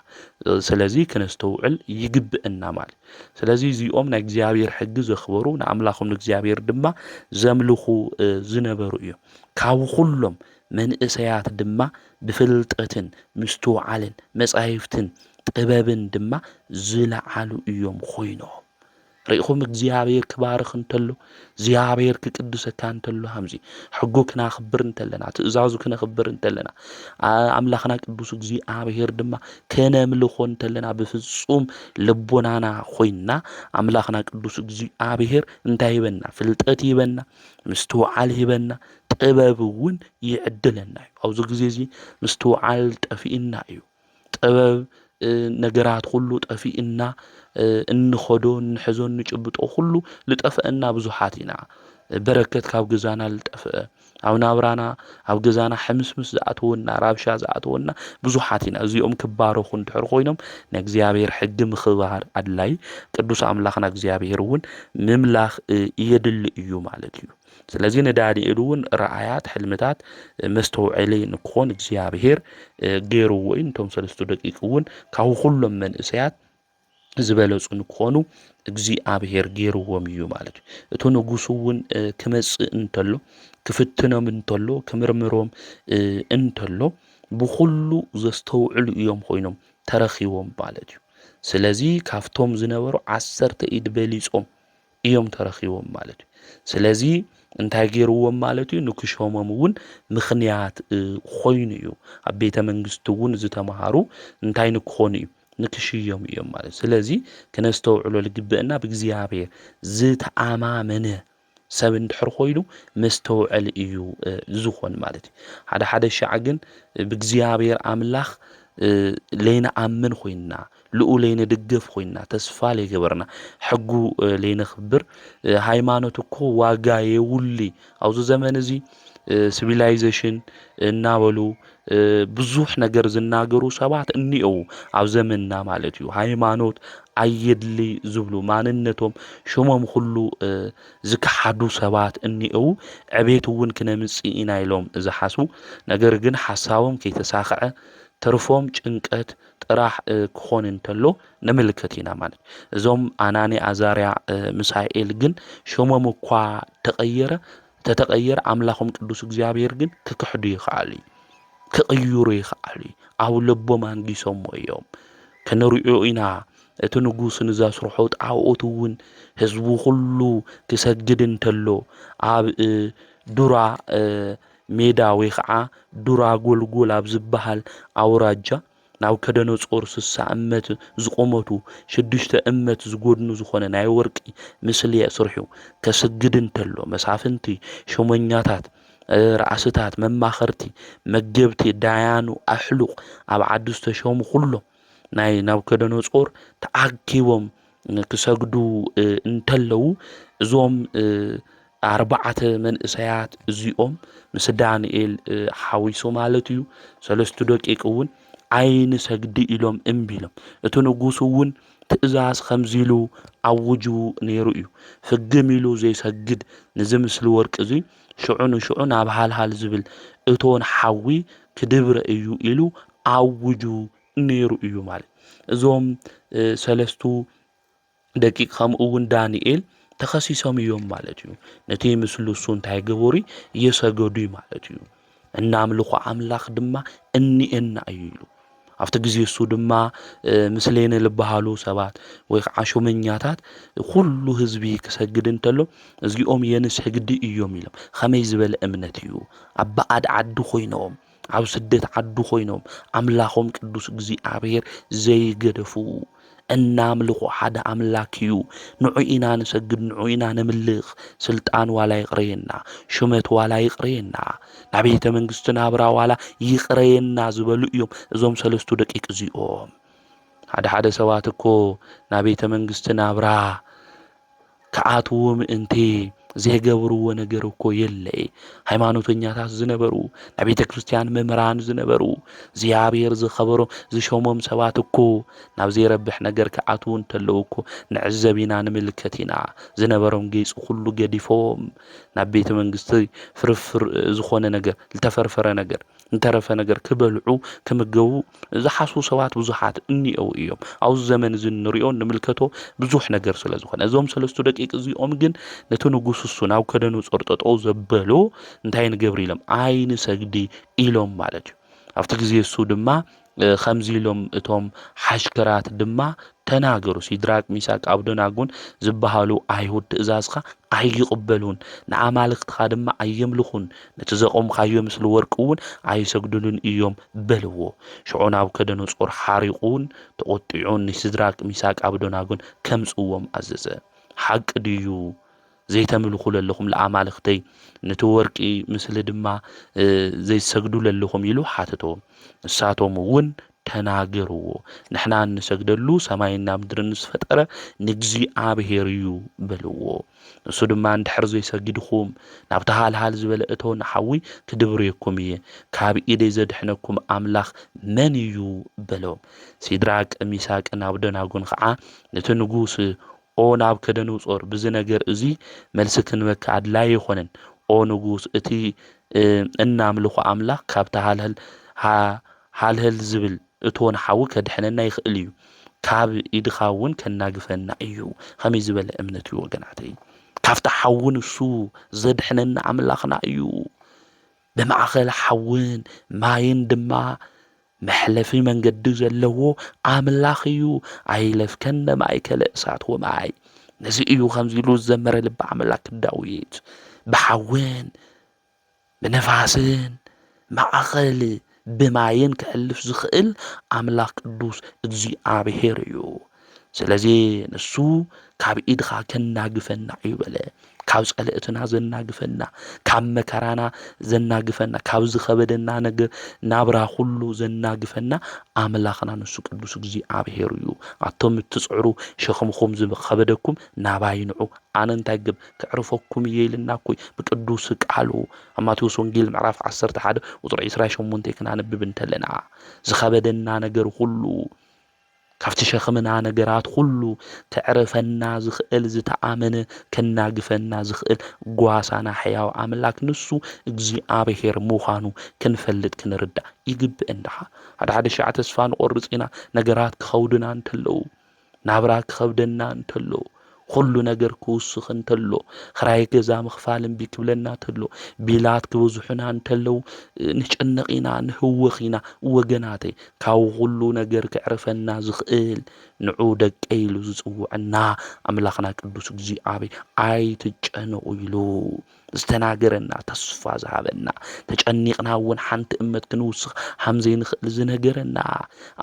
ስለዚ ክነስተውዕል ይግብአና ማለት ስለዚ እዚኦም ናይ እግዚአብሔር ሕጊ ዘኽበሩ ንኣምላኾም ንእግዚአብሔር ድማ ዘምልኹ ዝነበሩ እዮም ካብ ኩሎም መንእሰያት ድማ ብፍልጠትን ምስትውዓልን መጻሕፍትን ጥበብን ድማ ዝለዓሉ እዮም ኮይኖም ርኢኹም እግዚአብሔር ክባርኽ እንተሎ እግዚአብሔር ክቅድሰካ እንተሎ ሃምዚ ሕጉ ክናኽብር እንተለና ትእዛዙ ክነኽብር እንተለና ኣምላኽና ቅዱስ እግዚአብሔር ድማ ከነምልኾ እንተለና ብፍጹም ልቦናና ኮይና ኣምላኽና ቅዱስ እግዚአብሔር እንታይ ይበና ፍልጠት ይበና ምስትውዓል ይበና ጥበብ እውን ይዕድለና እዩ ኣብዚ ግዜ እዚ ምስትውዓል ጠፊእና እዩ ጥበብ ነገራት ሁሉ ጠፊእና እንኸዶ እንሕዞ እንጭብጦ ሁሉ ልጠፍአና ብዙሓት ኢና በረከት ካብ ገዛና ልጠፍአ ኣብ ናብራና ኣብ ገዛና ሕምስምስ ዝኣትወና ራብሻ ዝኣትወና ብዙሓት ኢና እዚኦም ክባረኹ እንድሕር ኮይኖም ንእግዚአብሔር ሕጊ ምኽባር ኣድላይ ቅዱስ ኣምላኽና እግዚአብሔር እውን ምምላኽ የድሊ እዩ ማለት እዩ ስለዚ ንዳንኤል እውን ረኣያት ሕልምታት መስተውዒሊ ንክኾን እግዚአብሔር ገይርዎ እዩ እንቶም ሰለስቱ ደቂቅ እውን ካብ ኩሎም መንእሰያት ዝበለጹ ንክኾኑ እግዚአብሔር ገይርዎም እዩ ማለት እዩ እቲ ንጉሱ እውን ክመጽእ እንተሎ ክፍትኖም እንተሎ ክምርምሮም እንተሎ ብኩሉ ዘስተውዕሉ እዮም ኮይኖም ተረኺቦም ማለት እዩ ስለዚ ካብቶም ዝነበሩ 10 ኢድ በሊጾም እዮም ተረኺቦም ማለት እዩ ስለዚ እንታይ ገይርዎም ማለት እዩ ንክሾሞም እውን ምኽንያት ኮይኑ እዩ ኣብ ቤተ መንግስቲ እውን ዝተምሃሩ እንታይ ንክኾኑ እዩ ንክሽዮም እዮም ማለት ስለዚ ክነስተውዕሎ ልግብአና ብእግዚአብሔር ዝተኣማመነ ሰብ እንድሕር ኮይኑ መስተውዕል እዩ ዝኾን ማለት እዩ ሓደ ሓደ ሻዕ ግን ብእግዚአብሔር ኣምላኽ ለይነኣምን ኮይንና ልኡ ለይነድገፍ ኮይንና ተስፋ ለይገበርና ሕጉ ለይነኽብር ሃይማኖት እኮ ዋጋ የውሊ ኣብዚ ዘመን እዚ ሲቪላይዜሽን እናበሉ ብዙሕ ነገር ዝናገሩ ሰባት እኒአው ኣብ ዘመንና ማለት እዩ ሃይማኖት ኣየድሊ ዝብሉ ማንነቶም ሽሞም ሁሉ ዝክሓዱ ሰባት እኒአው ዕቤት እውን ክነምጽእ ኢና ኢሎም ዝሓስቡ ነገር ግን ሓሳቦም ከይተሳኽዐ ተርፎም ጭንቀት ጥራሕ ክኾን እንተሎ ነምልከት ኢና ማለት እዞም ኣናኒ ኣዛርያ ሚሳኤል ግን ሽሞም እኳ ተተቐየረ ኣምላኾም ቅዱስ እግዚአብሔር ግን ክክሕዱ ይኽኣሉ ክቕይሩ ይኽኣሉ ኣብ ልቦም አንጊሶም እዮም ከነሪኦ ኢና እቲ ንጉስ ንዘስርሖ ጣዖት እውን ህዝቡ ሁሉ ክሰግድ እንተሎ ኣብ ዱራ ሜዳ ወይ ከዓ ዱራ ጎልጎል ኣብ ዝበሃል ኣውራጃ ናብ ከደነጾር 60 እመት ዝቆመቱ 6 እመት ዝጎድኑ ዝኾነ ናይ ወርቂ ምስሊ የስርሑ ከሰግድ እንተሎ መሳፍንቲ ሸሞኛታት ራእስታት መማኸርቲ መገብቲ ዳያኑ ኣሕሉቕ ኣብ ዓዲ ዝተሾሙ ኩሎም ናይ ናቡከደነጾር ተኣኪቦም ክሰግዱ እንተለው እዞም 4 መንእሰያት እዚኦም ምስ ዳንኤል ሓዊሱ ማለት እዩ ሰለስቱ ደቂቅ እውን ዓይን ሰግዲ ኢሎም እምቢሎም እቲ ንጉስ እውን ትእዛዝ ከምዚሉ ኣውጁ ነይሩ እዩ ፍግም ኢሉ ዘይሰግድ ነዚ ምስሊ ወርቂ እዚ ሽዑ ናብ ሃልሃል ዝብል እቶን ሓዊ ክድብረ እዩ ኢሉ ኣውጁ ነይሩ እዩ ማለት እዞም ሰለስቱ ደቂቅ ከምኡ እውን ዳንኤል ተኸሲሶም እዮም ማለት እዩ ነቲ ምስሊ እሱ እንታይ ገበሩ እየሰገዱ ማለት እዩ እናምልኹ ኣምላኽ ድማ እኒአና እዩ ኢሉ ኣብቲ ግዜ እሱ ድማ ምስሌነ ልበሃሉ ሰባት ወይ ከዓ ሹመኛታት ኩሉ ህዝቢ ክሰግድ እንተሎ እዚኦም የንሰግዲ እዮም ኢሎም ከመይ ዝበለ እምነት እዩ ኣብ ባዕድ ዓዲ ኮይኖም ኣብ ስደት ዓዲ ኮይኖም ኣምላኾም ቅዱስ እግዚአብሔር ዘይገደፉ እናምልኹ ሓደ ኣምላክ እዩ ንዑ ኢና ንሰግድ ንዑ ኢና ንምልኽ ስልጣን ዋላ ይቕረየና ሹመት ዋላ ይቕረየና ናብ ቤተ መንግስቲ ናብራ ዋላ ይቕረየና ዝበሉ እዮም እዞም ሰለስቱ ደቂቅ እዚኦም ሓደ ሰባት እኮ ናብ ቤተ መንግስቲ ናብራ ከኣትዎ ምእንቲ ዘይገብርዎ ነገር እኮ የለይ ሃይማኖተኛታት ዝነበሩ ናብ ቤተ ክርስቲያን መምህራን ዝነበሩ እግዚአብሔር ዝኸበሮ ዝሾሞም ሰባት እኮ ናብ ዘይረብሕ ነገር ከኣትው እንተለው እኮ ንዕዘብ ኢና ንምልከት ኢና ዝነበሮም ጌጽ ሁሉ ገዲፎም ናብ ቤተ መንግስቲ ፍርፍር ዝኾነ ነገር ዝተፈርፈረ ነገር እንተረፈ ነገር ክበልዑ ክምገቡ ዝሓሱ ሰባት ብዙሓት እንየው እዮም ኣብዚ ዘመን ዝንሪኦ ንምልከቶ ብዙሕ ነገር ስለ ዝኾነ እዞም ሰለስቱ ደቂቅ እዚኦም ግን ነቲ ንጉስ እሱ ናብ ከደንፆር ጠጠው ዘበሎ እንታይ ንገብር ኢሎም ዓይኒ ሰግዲ ኢሎም ማለት እዩ ኣብቲ ግዜ እሱ ድማ ከምዚ ኢሎም እቶም ሓሽከራት ድማ ተናገሩ ሲድራቅ ሚሳቅ አብደናጎን ዝበሃሉ አይሁድ ትእዛዝኻ አይቅበሉን ንአማልክትኻ ድማ አየምልኹን ነቲ ዘቆምካዮ ምስሊ ወርቅ እውን አይሰግዱልን እዮም በልዎ ሽዑን ኣብ ከደንፆር ሓሪቁን ተቆጢዑን ሲድራቅ ሚሳቅ አብደናጎን ከምጽዎም አዘዘ ሓቅ ድዩ ዘይተምልኹ ለለኹም ለአማልክተይ ነቲ ወርቂ ምስሊ ድማ ዘይሰግዱ ለለኹም ኢሉ ሓተቶም ንሳቶም እውን ተናገርዎ ንሕና እንሰግደሉ ሰማይና ምድርን ዝፈጠረ ንእግዚአብሔር እዩ በልዎ እሱ ድማ እንድሕር ዘይሰግድኩም ናብ ተሃልሃል ዝበለ እቶን ሓዊ ክድብርየኩም እየ ካብ ኢደ ዘድሕነኩም አምላኽ መን እዩ በሎም ሲድራቅ ሚሳቅን አብደናጎን ከዓ ነቲ ንጉስ ኦ ናብ ከደንፆር ብዚ ነገር እዚ መልሲ ክንበካ አድላይ ይኾነን ኦ ንጉስ እቲ እናምልኹ አምላኽ ካብ ተሃልሃል ሃልህል ዝብል እቶን ሓዊ ከድሕነና ይኽእል እዩ ካብ ኢድኻ እውን ከናግፈና እዩ ከመይ ዝበለ እምነት እዩ ወገናተይ ካብቲ ሓውን እሱ ዘድሕነና አምላኽና እዩ ብማእኸል ሓውን ማይን ድማ መሕለፊ መንገዲ ዘለዎ አምላኽ እዩ አይለፍከነ ማእከለ እሳት ወማይ ነዚ እዩ ከምዚ ኢሉ ዘመረ ልብ አምላክ ዳዊት ብሓውን ብነፋስን ማእኸል ብማይን ክሕልፍ ዝኽእል አምላክ ቅዱስ እግዚአብሔር እዩ ስለዚ ንሱ ካብ ኢድኻ ከናግፈና እዩ በለ ካብ ጸልእትና ዘናግፈና ካብ መከራና ዘናግፈና ካብ ዝኸበደና ነገር ናብራ ሁሉ ዘናግፈና አምላኽና ንሱ ቅዱስ እግዚአብሔር እዩ አቶም እትጽዕሩ ሸኽምኩም ዝኸበደኩም ናባይንዑ አነ እንታይ ግብ ክዕርፈኩም ይልና ኮይ ብቅዱስ ቃሉ ማቴዎስ ወንጌል ምዕራፍ 11 ቁጥር 28 ክናነብብ እንተለና ዝኸበደና ነገር ሁሉ ካብቲ ሸኽምና ነገራት ሁሉ ክዕርፈና ዝኽእል ዝተኣመነ ከናግፈና ዝኽእል ጓሳና ሕያው አምላክ ንሱ እግዚአብሔር ምዃኑ ክንፈልጥ ክንርዳእ ይግብአና ሓደ ሸዓ ተስፋ ንቆርጽ ኢና ነገራት ክኸውድና እንተለው ናብራ ክኸብደና እንተለው ሁሉ ነገር ክውስኽ እንተሎ ክራይ ገዛ ምኽፋል እምቢ ክብለና እንተሎ ቢላት ክበዝሑና እንተለው ንጭነቂና ንህወኺና ወገናተይ ካብ ሁሉ ነገር ክዕርፈና ዝኽእል ንዑ ደቀይሉ ዝጽውዕና አምላኽና ቅዱስ እግዚአብሔር አይትጨነቁ ኢሉ ዝተናገረና ተስፋ ዝሃበና ተጨኒቕና እውን ሓንቲ እመት ክንውስኽ ሃምዘይ ንኽእል ዝነገረና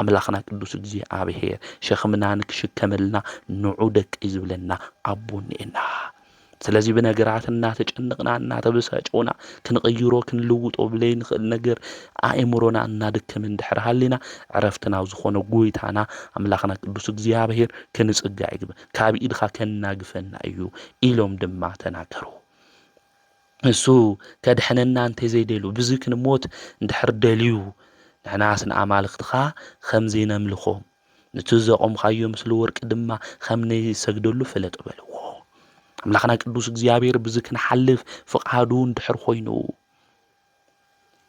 አምላኽና ቅዱስ እግዚአብሔር ሸኽምና ንክሽከመልና ንዑ ደቀይ ዝብለና አቦኔና ስለዚ በነገራትና ተጨንቅና እና ተበሳጨውና ክንቀይሮ ክንልውጦ ብለይ ንኽእል ነገር አእምሮና እናድክም እንድሕር ሃሊና ዕረፍትና ዝኾነ ጎይታና አምላኽና ቅዱስ እግዚአብሔር ክንጽጋ ይግብ ካብ ኢድኻ ከናግፈና እዩ ኢሎም ድማ ተናገሩ እሱ ከድሕነና እንተ ዘይደሉ ብዚ ክንሞት እንድሕር ደልዩ ንሕናስ ንአማልክትኻ ከምዘይ ነምልኾም ነቲ ዘቆምካዮ ምስሊ ወርቂ ድማ ከምነይ ሰግደሉ ፍለጥ በልዎ አምላኽና ቅዱስ እግዚአብሔር ብዚ ክንሓልፍ ፍቃዱ እንድሕር ኮይኑ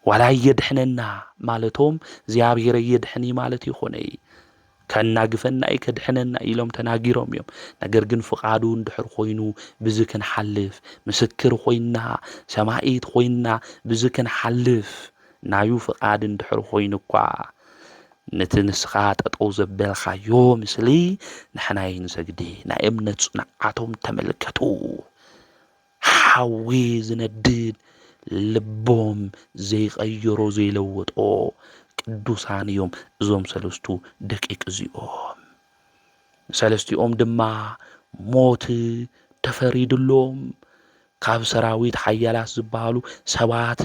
ዋላ የድሕነና ማለቶም እግዚአብሔር የድሕኒ ማለት ይኾነ ከናግፈና ከድሕነና ኢሎም ተናጊሮም እዮም ነገር ግን ፍቃዱ እንድሕር ኮይኑ ብዚ ክንሓልፍ ምስክር ኮይና ሰማዒት ኮይና ብዚ ክንሓልፍ ናዩ ፍቃድ እንድሕር ኮይኑ እኳ ነቲ ንስኻ ጠጠው ዘበልካዮ ምስሊ ንሕናይ ንሰግዲ ናይ እምነት ጽንዓቶም ተመልከቱ ሓዊ ዝነድድ ልቦም ዘይቀይሮ ዘይለወጦ ቅዱሳን እዮም እዞም ሰለስቱ ደቂቅ እዚኦም ሰለስቲኦም ድማ ሞት ተፈሪድሎም ካብ ሰራዊት ሓያላት ዝበሃሉ ሰባት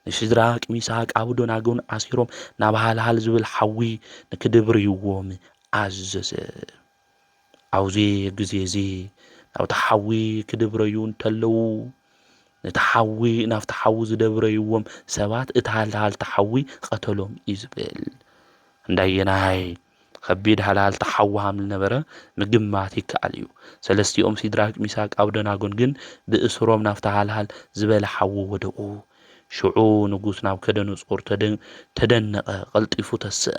ንሲድራቅ ሚሳቅ አብደናጎን አሲሮም ናብ ሃልሃል ዝብል ሓዊ ንክድብርይዎም አዘዘ። አውዚ ግዜ እዚ ናብቲ ሓዊ ክድብረዩ እንተለዉ ነቲ ሓዊ ናብቲ ሓዊ ዝደብረይዎም ሰባት እቲ ሃልሃል ተሓዊ ቀተሎም እዩ ዝብል። እንዳየናይ ከቢድ ሃልሃል ተሓዊ ሃም ዝነበረ ምግማት ይከኣል እዩ። ሰለስቲኦም ሲድራቅ ሚሳቅ አብደናጎን ግን ብእስሮም ናብቲ ሃልሃል ዝበለ ሓዊ ወደቁ። ሽዑ ንጉስ ናቡከደነፆር ተደነቀ፣ ቀልጢፉ ተስአ።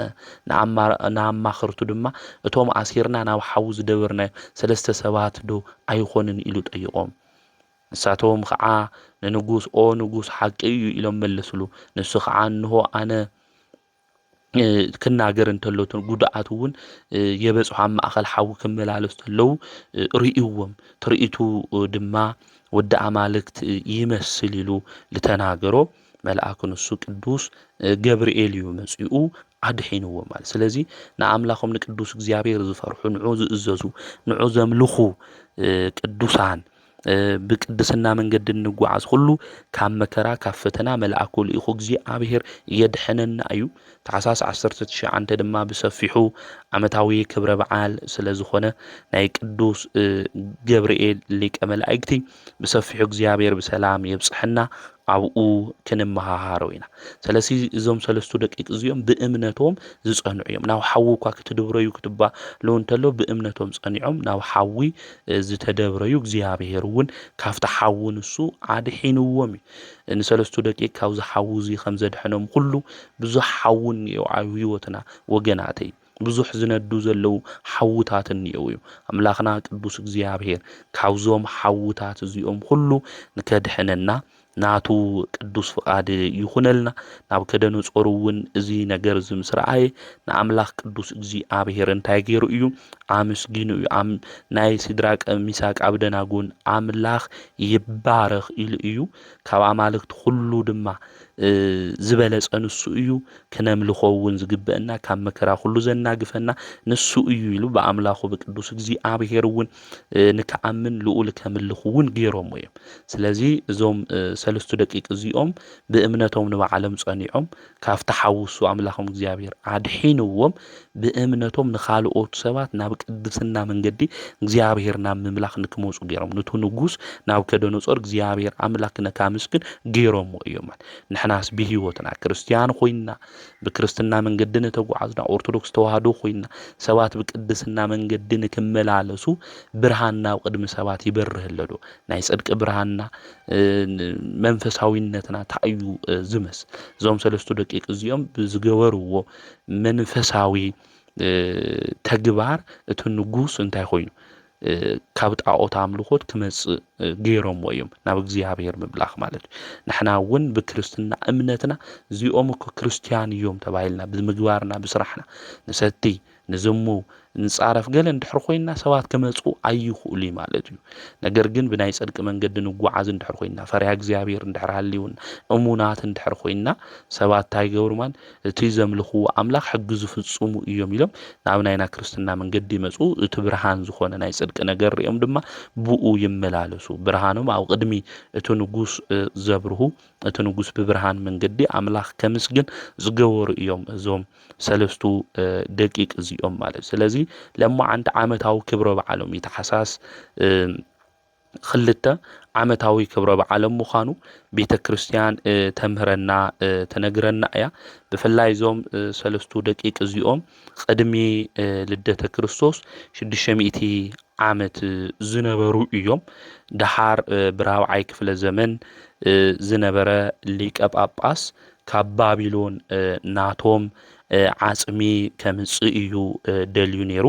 ንኣማኽርቱ ድማ እቶም ኣሲርና ናብ ሓዊ ዝደበርናዮ ሰለስተ ሰባት ዶ ኣይኮንን ኢሉ ጠይቆም። ንሳቶም ከዓ ንንጉስ ኦ ንጉስ ሓቂ እዩ ኢሎም መለስሉ። ንሱ ከዓ እንሆ ኣነ ክናገር እንተለቱ ጉድኣት እውን የበፅሖ ኣብ ማእኸል ሓዊ ክመላለሱ ተለው ርእይዎም። ትርኢቱ ድማ ወዲ ኣማልክት ይመስል ኢሉ ዝተናገሮ መልአክ ንሱ ቅዱስ ገብርኤል እዩ መፂኡ ኣድሒንዎ ማለት። ስለዚ ንኣምላኾም ንቅዱስ እግዚአብሔር ዝፈርሑ ንዑ ዝእዘዙ ንዑ ዘምልኹ ቅዱሳን ብቅድስና መንገዲ እንጓዓዝ ሁሉ ካብ መከራ ካብ ፈተና መልአኩ ልኢኹ እግዚአብሔር የድሕነና እዩ። ታሕሳስ 19 ድማ ብሰፊሑ ዓመታዊ ክብረ በዓል ስለ ዝኾነ ናይ ቅዱስ ገብርኤል ሊቀ መላእክቲ ብሰፊሑ እግዚአብሔር ብሰላም የብፅሐና ኣብኡ ክንመሃሃረው ኢና። ስለዚ እዞም ሰለስቱ ደቂቅ እዚኦም ብእምነቶም ዝጸንዑ እዮም። ናብ ሓዊ እኳ ክትድብረዩ ክትባሉ እንተሎ ብእምነቶም ጸኒዖም ናብ ሓዊ ዝተደብረዩ እግዚአብሔር እውን ካብቲ ሓዊ ንሱ ኣድሒንዎም እዩ። ንሰለስቱ ደቂቅ ካብዚ ሓዊ እዚ ከም ዘድሐኖም ኩሉ ብዙሕ ሓዊ እኒአው ኣብ ህይወትና ወገናተይ፣ ብዙሕ ዝነዱ ዘለው ሓውታት እኒአው እዩ። ኣምላኽና ቅዱስ እግዚአብሔር ካብዞም ሓውታት እዚኦም ሁሉ ንከድሕነና ናቱ ቅዱስ ፍቃድ ይኹነልና። ናቡከደነፆር እውን እዚ ነገር እዚ ምስ ረአየ ንኣምላኽ ቅዱስ እግዚአብሔር እንታይ ገይሩ እዩ ኣመስጊኑ እዩ። ናይ ሲድራቅ ሚሳቅ አብደናጎን ኣምላኽ ይባረኽ ኢሉ እዩ። ካብ ኣማልክቲ ሁሉ ድማ ዝበለፀ ንሱ እዩ። ክነምልኾ እውን ዝግበአና ካብ መከራ ሁሉ ዘናግፈና ንሱ እዩ ኢሉ ብኣምላኹ ብቅዱስ እግዚአብሔር እውን ንከኣምን ልኡል ከምልኹ እውን ገይሮም እዮም። ስለዚ እዞም ሰለስቱ ደቂቅ እዚኦም ብእምነቶም ንባዕሎም ጸኒዖም ካብቲ ሓውሱ ኣምላኾም እግዚአብሔር ኣድሒንዎም ብእምነቶም ንኻልኦት ሰባት ናብ ቅድስና መንገዲ እግዚአብሔር ናብ ምምላኽ ንክመፁ ገይሮም። ነቱ ንጉስ ናቡከደነፆር እግዚአብሔር ኣምላክ ነካምስግን ገይሮም እዮም። ንሕናስ ብህይወትና ክርስቲያን ኮይና ብክርስትና መንገዲ ነተጓዓዝና ኦርቶዶክስ ተዋህዶ ኮይና ሰባት ብቅድስና መንገዲ ንክመላለሱ ብርሃን ናብ ቅድሚ ሰባት ይበርህ ኣለዶ? ናይ ጽድቂ ብርሃንና መንፈሳዊነትና ታዩ ዝመስ እዞም ሰለስቱ ደቂቅ እዚኦም ብዝገበርዎ መንፈሳዊ ተግባር እቲ ንጉስ እንታይ ኮይኑ ካብ ጣዖት ኣምልኾት ክመጽእ ገይሮምዎ እዮም ናብ እግዚአብሔር ምብላኽ ማለት እዩ። ንሕና እውን ብክርስትና እምነትና እዚኦም እኮ ክርስቲያን እዮም ተባሂልና ብምግባርና ብስራሕና ንሰቲ ንዝሙ ንጻረፍ ገለ እንድሕር ኮይና ሰባት ክመፁ ኣይኽእሉ ማለት እዩ። ነገር ግን ብናይ ጽድቂ መንገዲ ንጓዓዝ እንድሕር ኮይና ፈሪሃ እግዚአብሔር እንድሕር ሃልዩና እሙናት እንድሕር ኮይና ሰባት እንታይ ይገብሩ ማለት እቲ ዘምልኽዎ ኣምላኽ ሕጊ ዝፍጽሙ እዮም ኢሎም ናብ ናይና ክርስትና መንገዲ ይመፁ። እቲ ብርሃን ዝኾነ ናይ ጽድቂ ነገር ሪኦም ድማ ብኡ ይመላለሱ። ብርሃኖም ኣብ ቅድሚ እቲ ንጉስ ዘብርሁ እቲ ንጉስ ብብርሃን መንገዲ ኣምላኽ ከምስግን ዝገበሩ እዮም እዞም ሰለስቱ ደቂቅ እዚኦም ማለት። ስለዚ ለማዓንቲ ዓመታዊ ክብረ በዓሎም ታሕሳስ 2 ዓመታዊ ክብረ በዓሎም ምዃኑ ቤተ ክርስቲያን ተምህረና ተነግረና እያ። ብፍላይ እዞም ሰለስቱ ደቂቅ እዚኦም ቅድሚ ልደተ ክርስቶስ 600 ዓመት ዝነበሩ እዮም። ድሓር ብራብዓይ ክፍለ ዘመን ዝነበረ ሊቀ ጳጳስ ካብ ባቢሎን ናቶም ዓጽሚ ከምጽእ እዩ ደልዩ ነይሩ።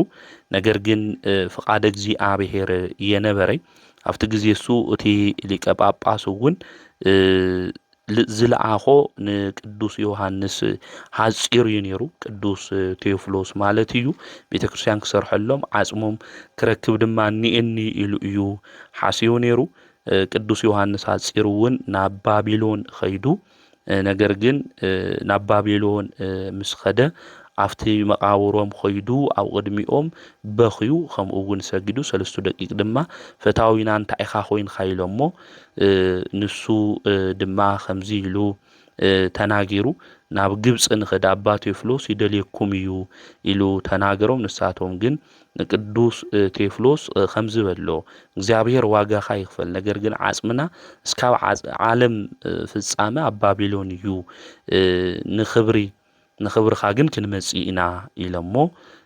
ነገር ግን ፍቃድ እግዚአብሔር የነበረ ኣብቲ ግዜ እሱ እቲ ሊቀ ጳጳስ እውን ዝለኣኾ ንቅዱስ ዮሐንስ ሓፂር እዩ ነይሩ። ቅዱስ ቴዎፍሎስ ማለት እዩ ቤተ ክርስቲያን ክሰርሐሎም ዓጽሞም ክረክብ ድማ ኒእኒ ኢሉ እዩ ሓሲቡ ነይሩ። ቅዱስ ዮሐንስ ሓፂር እውን ናብ ባቢሎን ኸይዱ ነገር ግን ናብ ባቢሎን ምስ ኸደ ኣብቲ መቃብሮም ኸይዱ ኣብ ቅድሚኦም በኽዩ ከምኡ እውን ሰጊዱ 3 ደቂቕ ድማ ፈታዊና እንታይ ኢኻ ኮይንካ ኢሎሞ ንሱ ድማ ከምዚ ኢሉ ተናጊሩ ናብ ግብጽ ንኸዳ ኣባ ቴዎፍሎስ ይደልየኩም እዩ ኢሉ ተናገሮም። ንሳቶም ግን ንቅዱስ ቴዎፍሎስ ከምዚ በሎ እግዚአብሔር ዋጋኻ ይኽፈል፣ ነገር ግን ዓጽምና እስካብ ዓለም ፍጻመ ኣብ ባቢሎን እዩ ንኽብርኻ ግን ክንመጽእ ኢና ኢሎሞ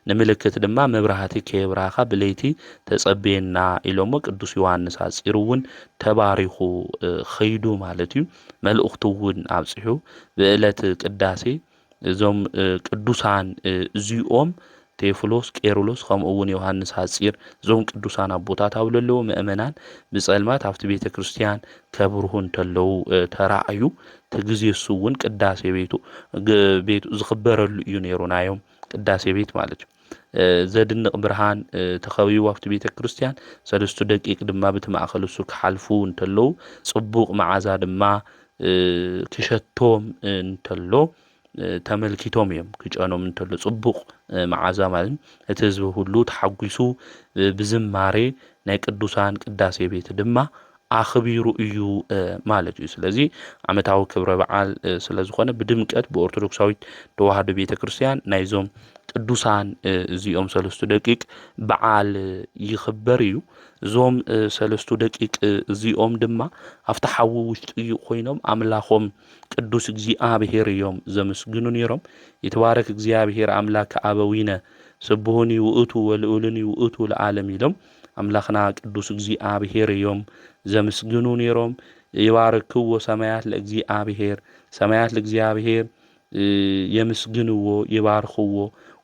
ንምልክት ድማ መብራህቲ ከየብራኻ ብለይቲ ተጸበየና ኢሎሞ ቅዱስ ዮሐንስ ኣጺሩ እውን ተባሪኹ ኸይዱ ማለት እዩ። መልእኽቱ እውን ኣብጽሑ ብዕለት ቅዳሴ እዞም ቅዱሳን እዚኦም ቴዎፍሎስ፣ ቄርሎስ ከምኡ እውን ዮሐንስ ሓጺር እዞም ቅዱሳን ኣቦታት ኣብ ዘለዉ ምእመናን ብጸልማት ኣብቲ ቤተ ክርስቲያን ከብርሁ እንተለዉ ተራእዩ። ትግዜ እሱ እውን ቅዳሴ ቤቱ ዝኽበረሉ እዩ ነይሩ ናዮም ቅዳሴ ቤት ማለት እዩ። ዘድንቕ ብርሃን ተኸቢቡ ኣብቲ ቤተ ክርስቲያን 3 ደቂቕ ድማ በቲ ማእኸል እሱ ክሓልፉ እንተለዉ ጽቡቕ መዓዛ ድማ ክሸቶም እንተሎ ተመልኪቶም እዮም ክጨኖም እንተሎ ጽቡቕ መዓዛ ማለት እቲ ህዝቢ ሁሉ ተሓጒሱ ብዝማሬ ናይ ቅዱሳን ቅዳሴ ቤት ድማ ኣኽቢሩ እዩ ማለት እዩ። ስለዚ ዓመታዊ ክብረ በዓል ስለ ዝኾነ ብድምቀት ብኦርቶዶክሳዊት ተዋህዶ ቤተ ክርስቲያን ናይዞም ቅዱሳን እዚኦም 3 ደቂቕ በዓል ይኽበር እዩ። እዞም 3 ደቂቕ እዚኦም ድማ ኣብቲ ሓዊ ውሽጢ ኮይኖም ኣምላኾም ቅዱስ እግዚአብሔር እዮም ዘመስግኑ ነይሮም። ይትባረክ እግዚአብሔር አምላከ አበዊነ ስቡሁኒ ውእቱ ወልዑልኒ ውእቱ ለዓለም ኢሎም አምላኽና ቅዱስ እግዚአብሔር እዮም ዘመስግኑ ነይሮም። ይባርክዎ ሰማያት ለእግዚአብሔር፣ ሰማያት ለእግዚአብሔር የመስግንዎ ይባርኽዎ፣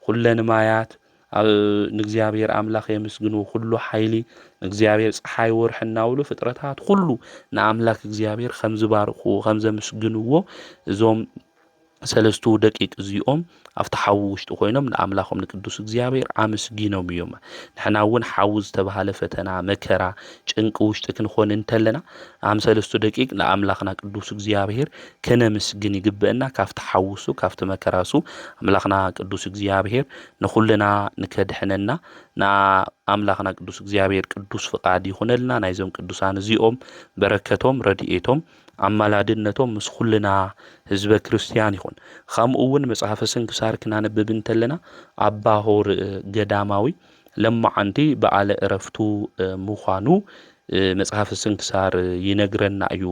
ኩለን ማያት ንእግዚአብሔር አምላኽ የመስግንዎ፣ ኩሉ ሓይሊ ንእግዚአብሔር ፀሓይ ወርሒ እናውሉ ፍጥረታት ሁሉ ንአምላክ እግዚአብሔር ከም ዝባርኽዎ ከም ዘመስግንዎ እዞም 3 ደቂቕ እዚኦም ኣብቲ ሓዊ ውሽጢ ኮይኖም ንኣምላኾም ንቅዱስ እግዚአብሔር ኣመስጊኖም እዮም። ንሕና እውን ሓዊ ዝተባሃለ ፈተና መከራ ጭንቂ ውሽጢ ክንኾን እንተለና ኣብ 3 ደቂቕ ንኣምላኽና ቅዱስ እግዚአብሔር ከነመስግን ይግብአና። ካብቲ ሓውሱ ካብቲ መከራሱ ኣምላኽና ቅዱስ እግዚአብሔር ንኹልና ንከድሕነና ንኣምላኽና ቅዱስ እግዚአብሔር ቅዱስ ፍቃድ ይኹነልና። ናይዞም ቅዱሳን እዚኦም በረከቶም ረድኤቶም ኣማላድነቶም ምስ ኩልና ህዝበ ክርስቲያን ይኹን። ከምኡ እውን መጽሓፈ ስንክሳር ክናነብብ እንተለና ኣባ ሆር ገዳማዊ ለማዓንቲ በዓለ ዕረፍቱ ምዃኑ መጽሓፈ ስንክሳር ይነግረና እዩ።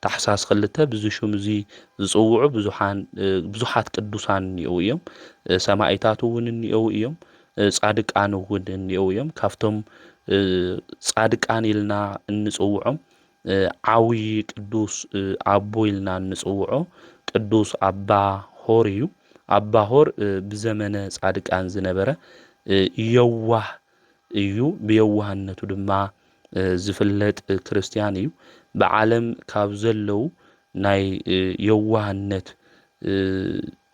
ታሕሳስ 2 ብዙ ሹም እዚ ዝጽውዑ ብዙሓት ቅዱሳን እኒአው እዮም። ሰማዕታት እውን እኒአው እዮም። ጻድቃን እውን እኒአው እዮም። ካብቶም ጻድቃን ኢልና እንጽውዖም ዓብይ ቅዱስ ኣቦ ኢልና እንጽውዖ ቅዱስ ኣባ ሆር እዩ። ኣባ ሆር ብዘመነ ጻድቃን ዝነበረ የዋህ እዩ። ብየዋህነቱ ድማ ዝፍለጥ ክርስቲያን እዩ። ብዓለም ካብ ዘለው ናይ የዋህነት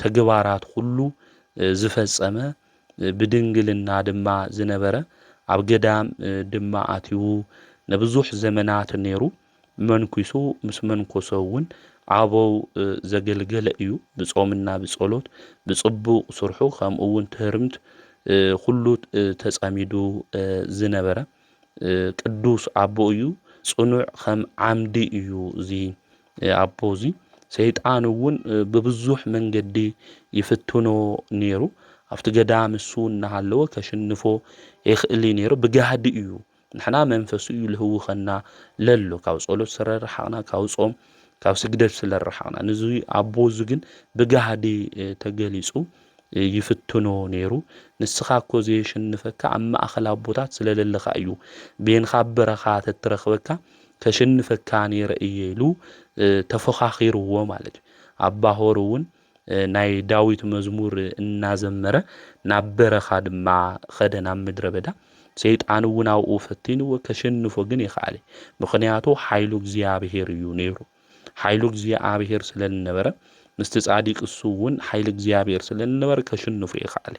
ተግባራት ሁሉ ዝፈጸመ ብድንግልና ድማ ዝነበረ ኣብ ገዳም ድማ ኣትዩ ንብዙሕ ዘመናት ነይሩ። መንኩሱ ምስ መንኮሶ እውን ኣበው ዘገልገለ እዩ። ብጾምና ብጸሎት ብጽቡቕ ስርሑ ከምኡ እውን ትህርምት ኩሉ ተጸሚዱ ዝነበረ ቅዱስ ኣቦ እዩ። ጽኑዕ ከም ዓምዲ እዩ እዚ ኣቦ እዚ። ሰይጣን እውን ብብዙሕ መንገዲ ይፍትኖ ነይሩ። ኣብቲ ገዳም እሱ እናሃለወ ከሽንፎ ይኽእል ነይሩ። ብጋህዲ እዩ ንሕና መንፈሱ እዩ ልህውኸና ለሎ ካብ ጸሎት ስለረሓቕና ካብ ጾም ካብ ስግደት ስለረሓቕና ነዚ ኣቦ እዚ ግን ብጋህዲ ተገሊጹ ይፍትኖ ነይሩ። ንስኻ እኮ ዘየሽንፈካ ኣብ ማእኸል ኣቦታት ስለለለኻ እዩ ቤንኻ በረኻ ተትረኽበካ ከሽንፈካ ነይረ እየ ኢሉ ተፈኻኺርዎ ማለት እዩ። ኣባ ሆር እውን ናይ ዳዊት መዝሙር እናዘመረ ናብ በረኻ ድማ ኸደ ናብ ምድረ በዳ። ሰይጣን እውን ኣብኡ ፈቲንዎ ከሸንፎ ግን ይኽኣለ። ምክንያቱ ሓይሉ እግዚአብሔር እዩ ነይሩ። ሓይሉ እግዚአብሔር ስለዝነበረ ምስቲ ጻዲቅ እሱ እውን ሓይሊ እግዚአብሔር ስለዝነበረ ከሸንፎ ይኽኣለ።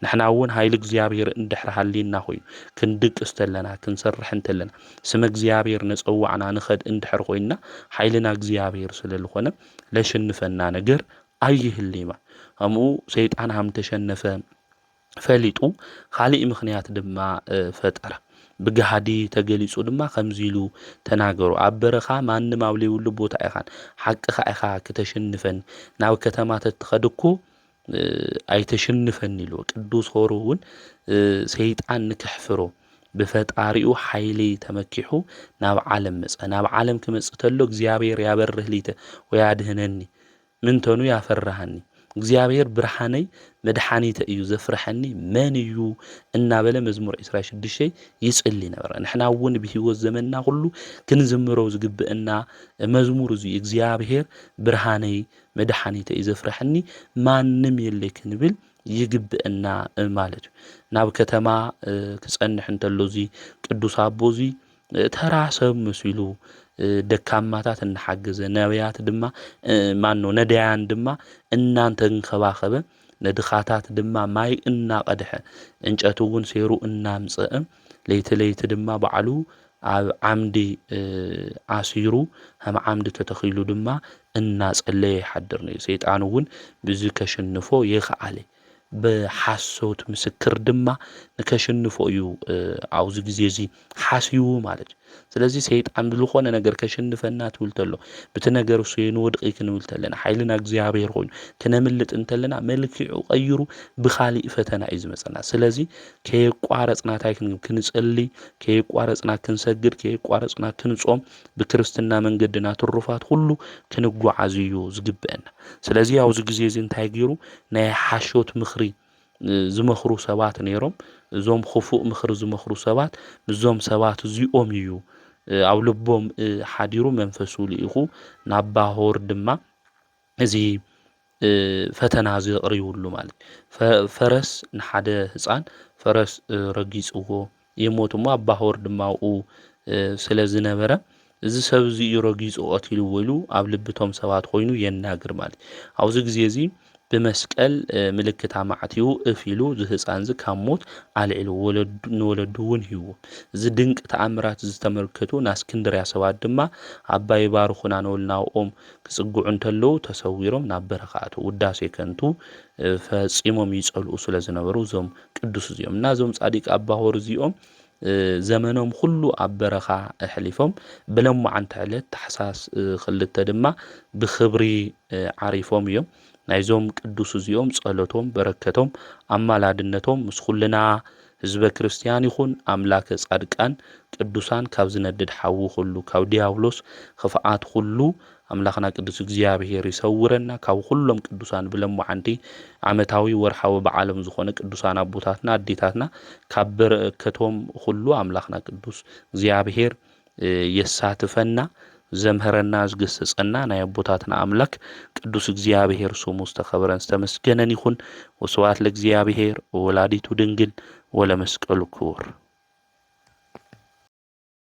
ንሕና እውን ሓይሊ እግዚአብሔር እንድሕር ሃሊና ኮይኑ ክንድቅስ ተለና ክንሰርሕ እንተለና ስመ እግዚአብሔር ነፀዋዕና ንኸድ እንድሕር ኮይና ሓይልና እግዚአብሔር ስለዝኾነ ለሸንፈና ነገር ኣይህልማ። همو سيطان هم تشنف ፈሊጡ ካሊእ ምኽንያት ድማ ፈጠረ ብገሃዲ ተገሊጹ ድማ ከምዚሉ ተናገሩ ኣብ በረኻ ማንም ኣብ ዘይብሉ ቦታ ኢኻን ሓቅኻ ኢኻ ክትሽንፈን ናብ ከተማ ተትኸድኩ ኣይተሽንፈን ኢሉ ቅዱስ ሆሮ እውን ሰይጣን ንክሕፍሮ ብፈጣሪኡ ሓይሊ ተመኪሑ ናብ ዓለም መጸ ናብ ዓለም ክመጽእ ተሎ እግዚአብሔር ያበርህ ሊተ ወያድህነኒ ምንተኑ ያፈራሃኒ እግዚአብሔር ብርሃነይ መድኃኒተ እዩ ዘፍርሐኒ መን እዩ እናበለ መዝሙር 26 ይጽሊ ነበር ንሕና እውን ብህይወት ዘመንና ሁሉ ክንዝምሮ ዝግብእና መዝሙር እዚ እግዚአብሔር ብርሃነይ መድኃኒተ እዩ ዘፍርሐኒ ማንም የለይ ክንብል ይግብእና ማለት ናብ ከተማ ክጸንሕ እንተሎ እዚ ቅዱስ አቦዚ ተራሰብ መስሉ ደካማታት እንሐገዘ ነቢያት ድማ ማን ነው ነዳያን ድማ እናንተ እንከባኸበ ነድኻታት ድማ ማይ እናቀድሐ እንጨቱውን ሴሩ እናምጽእ ለይት ድማ በዓሉ ኣብ ዓምዲ አሲሩ هم ዓምዲ ተተኺሉ ድማ እናጸለየ ይሐድር ነው ሰይጣንውን ብዙ ከሽንፎ ይኸአለ በሐሶት ምስክር ድማ ንከሽንፎ እዩ አውዝ ጊዜ እዚ ሐሲዩ ማለት ስለዚህ ሰይጣን ዝልኾነ ነገር ከሽንፈና ትብል ተሎ በቲ ነገር እሱ ይንወድቅ ክንብል ተለና ኃይልና እግዚአብሔር ሆይ ከነምልጥ እንተለና መልክዑ ቀይሩ ብኻሊእ ፈተና እዩ ዝመጸና ስለዚህ ከይቋረጽናታይ ክንጸሊ ከይቋረጽና ክንሰግድ ከይቋረጽና ክንጾም በክርስትና መንገድና ትሩፋት ሁሉ ክንጓዓዝ እዩ ዝግበአና ስለዚህ አውዝ ጊዜ እዚ እንታይ ገይሩ ናይ ሐሾት ምኽሪ ዝመኽሩ ሰባት ነይሮም እዞም خفوء ምኽሪ ዝመኽሩ ሰባት እዞም ሰባት እዚኦም እዩ ኣብ ልቦም ሓዲሩ መንፈሱ ልኢኹ ናባሆር ድማ እዚ ፈተና ዘቕርዩሉ ማለት ፈረስ ንሓደ ህፃን ፈረስ ረጊጽዎ ይሞትሞ አባሆር ድማኡ ስለ ዝነበረ እዚ ሰብ እዚ ረጊጽ ቀቲሉ ወሉ ኣብ ልብቶም ሰባት ኮይኑ የናግር ማለት አውዚ ጊዜ እዚ በመስቀል ምልክታ ማዕቲው እፊሉ ዝህፃን ዝ ካሞት አልዕሉ ወለዱውን ህይወ እዚ ድንቅ ተአምራት ዝተመርከቱ ናስክንድርያ ሰባት ድማ አባይ ባርኹና ነውልናኦም ክጽጉዑ እንተለው ተሰዊሮም ናብ በረኻቱ ውዳሴ ከንቱ ፈጺሞም ይጸልኡ ስለ ዝነበሩ ዞም ቅዱስ እዚኦም እና ዞም ጻዲቅ አባሆር እዚኦም ዘመኖም ሁሉ ኣብ በረኻ እሕሊፎም ብለምዓንቲ ዕለት ተሕሳስ ክልተ ድማ ብኽብሪ ዓሪፎም እዮም ናይዞም ቅዱስ እዚኦም ጸሎቶም በረከቶም አማላድነቶም ምስ ኩልና ህዝበ ክርስቲያን ይኹን አምላከ ጻድቃን ቅዱሳን ካብ ዝነድድ ሓዊ ሁሉ ካብ ዲያብሎስ ክፍአት ሁሉ አምላኽና ቅዱስ እግዚአብሔር ይሰውረና ካብ ሁሉም ቅዱሳን ብለምዓንቲ ዓመታዊ ወርሓዊ በዓለም ዝኾነ ቅዱሳን አቦታትና አዴታትና ካብ በረከቶም ሁሉ አምላኽና ቅዱስ እግዚአብሔር የሳትፈና ዘምህረና ዝገሰጸና ናይ አቦታትና አምላክ ቅዱስ እግዚአብሔር ስሙ ዝተኸበረን ዝተመስገነን ይኹን ወስብሐት ለእግዚአብሔር ወላዲቱ ድንግል ወለመስቀሉ ክቡር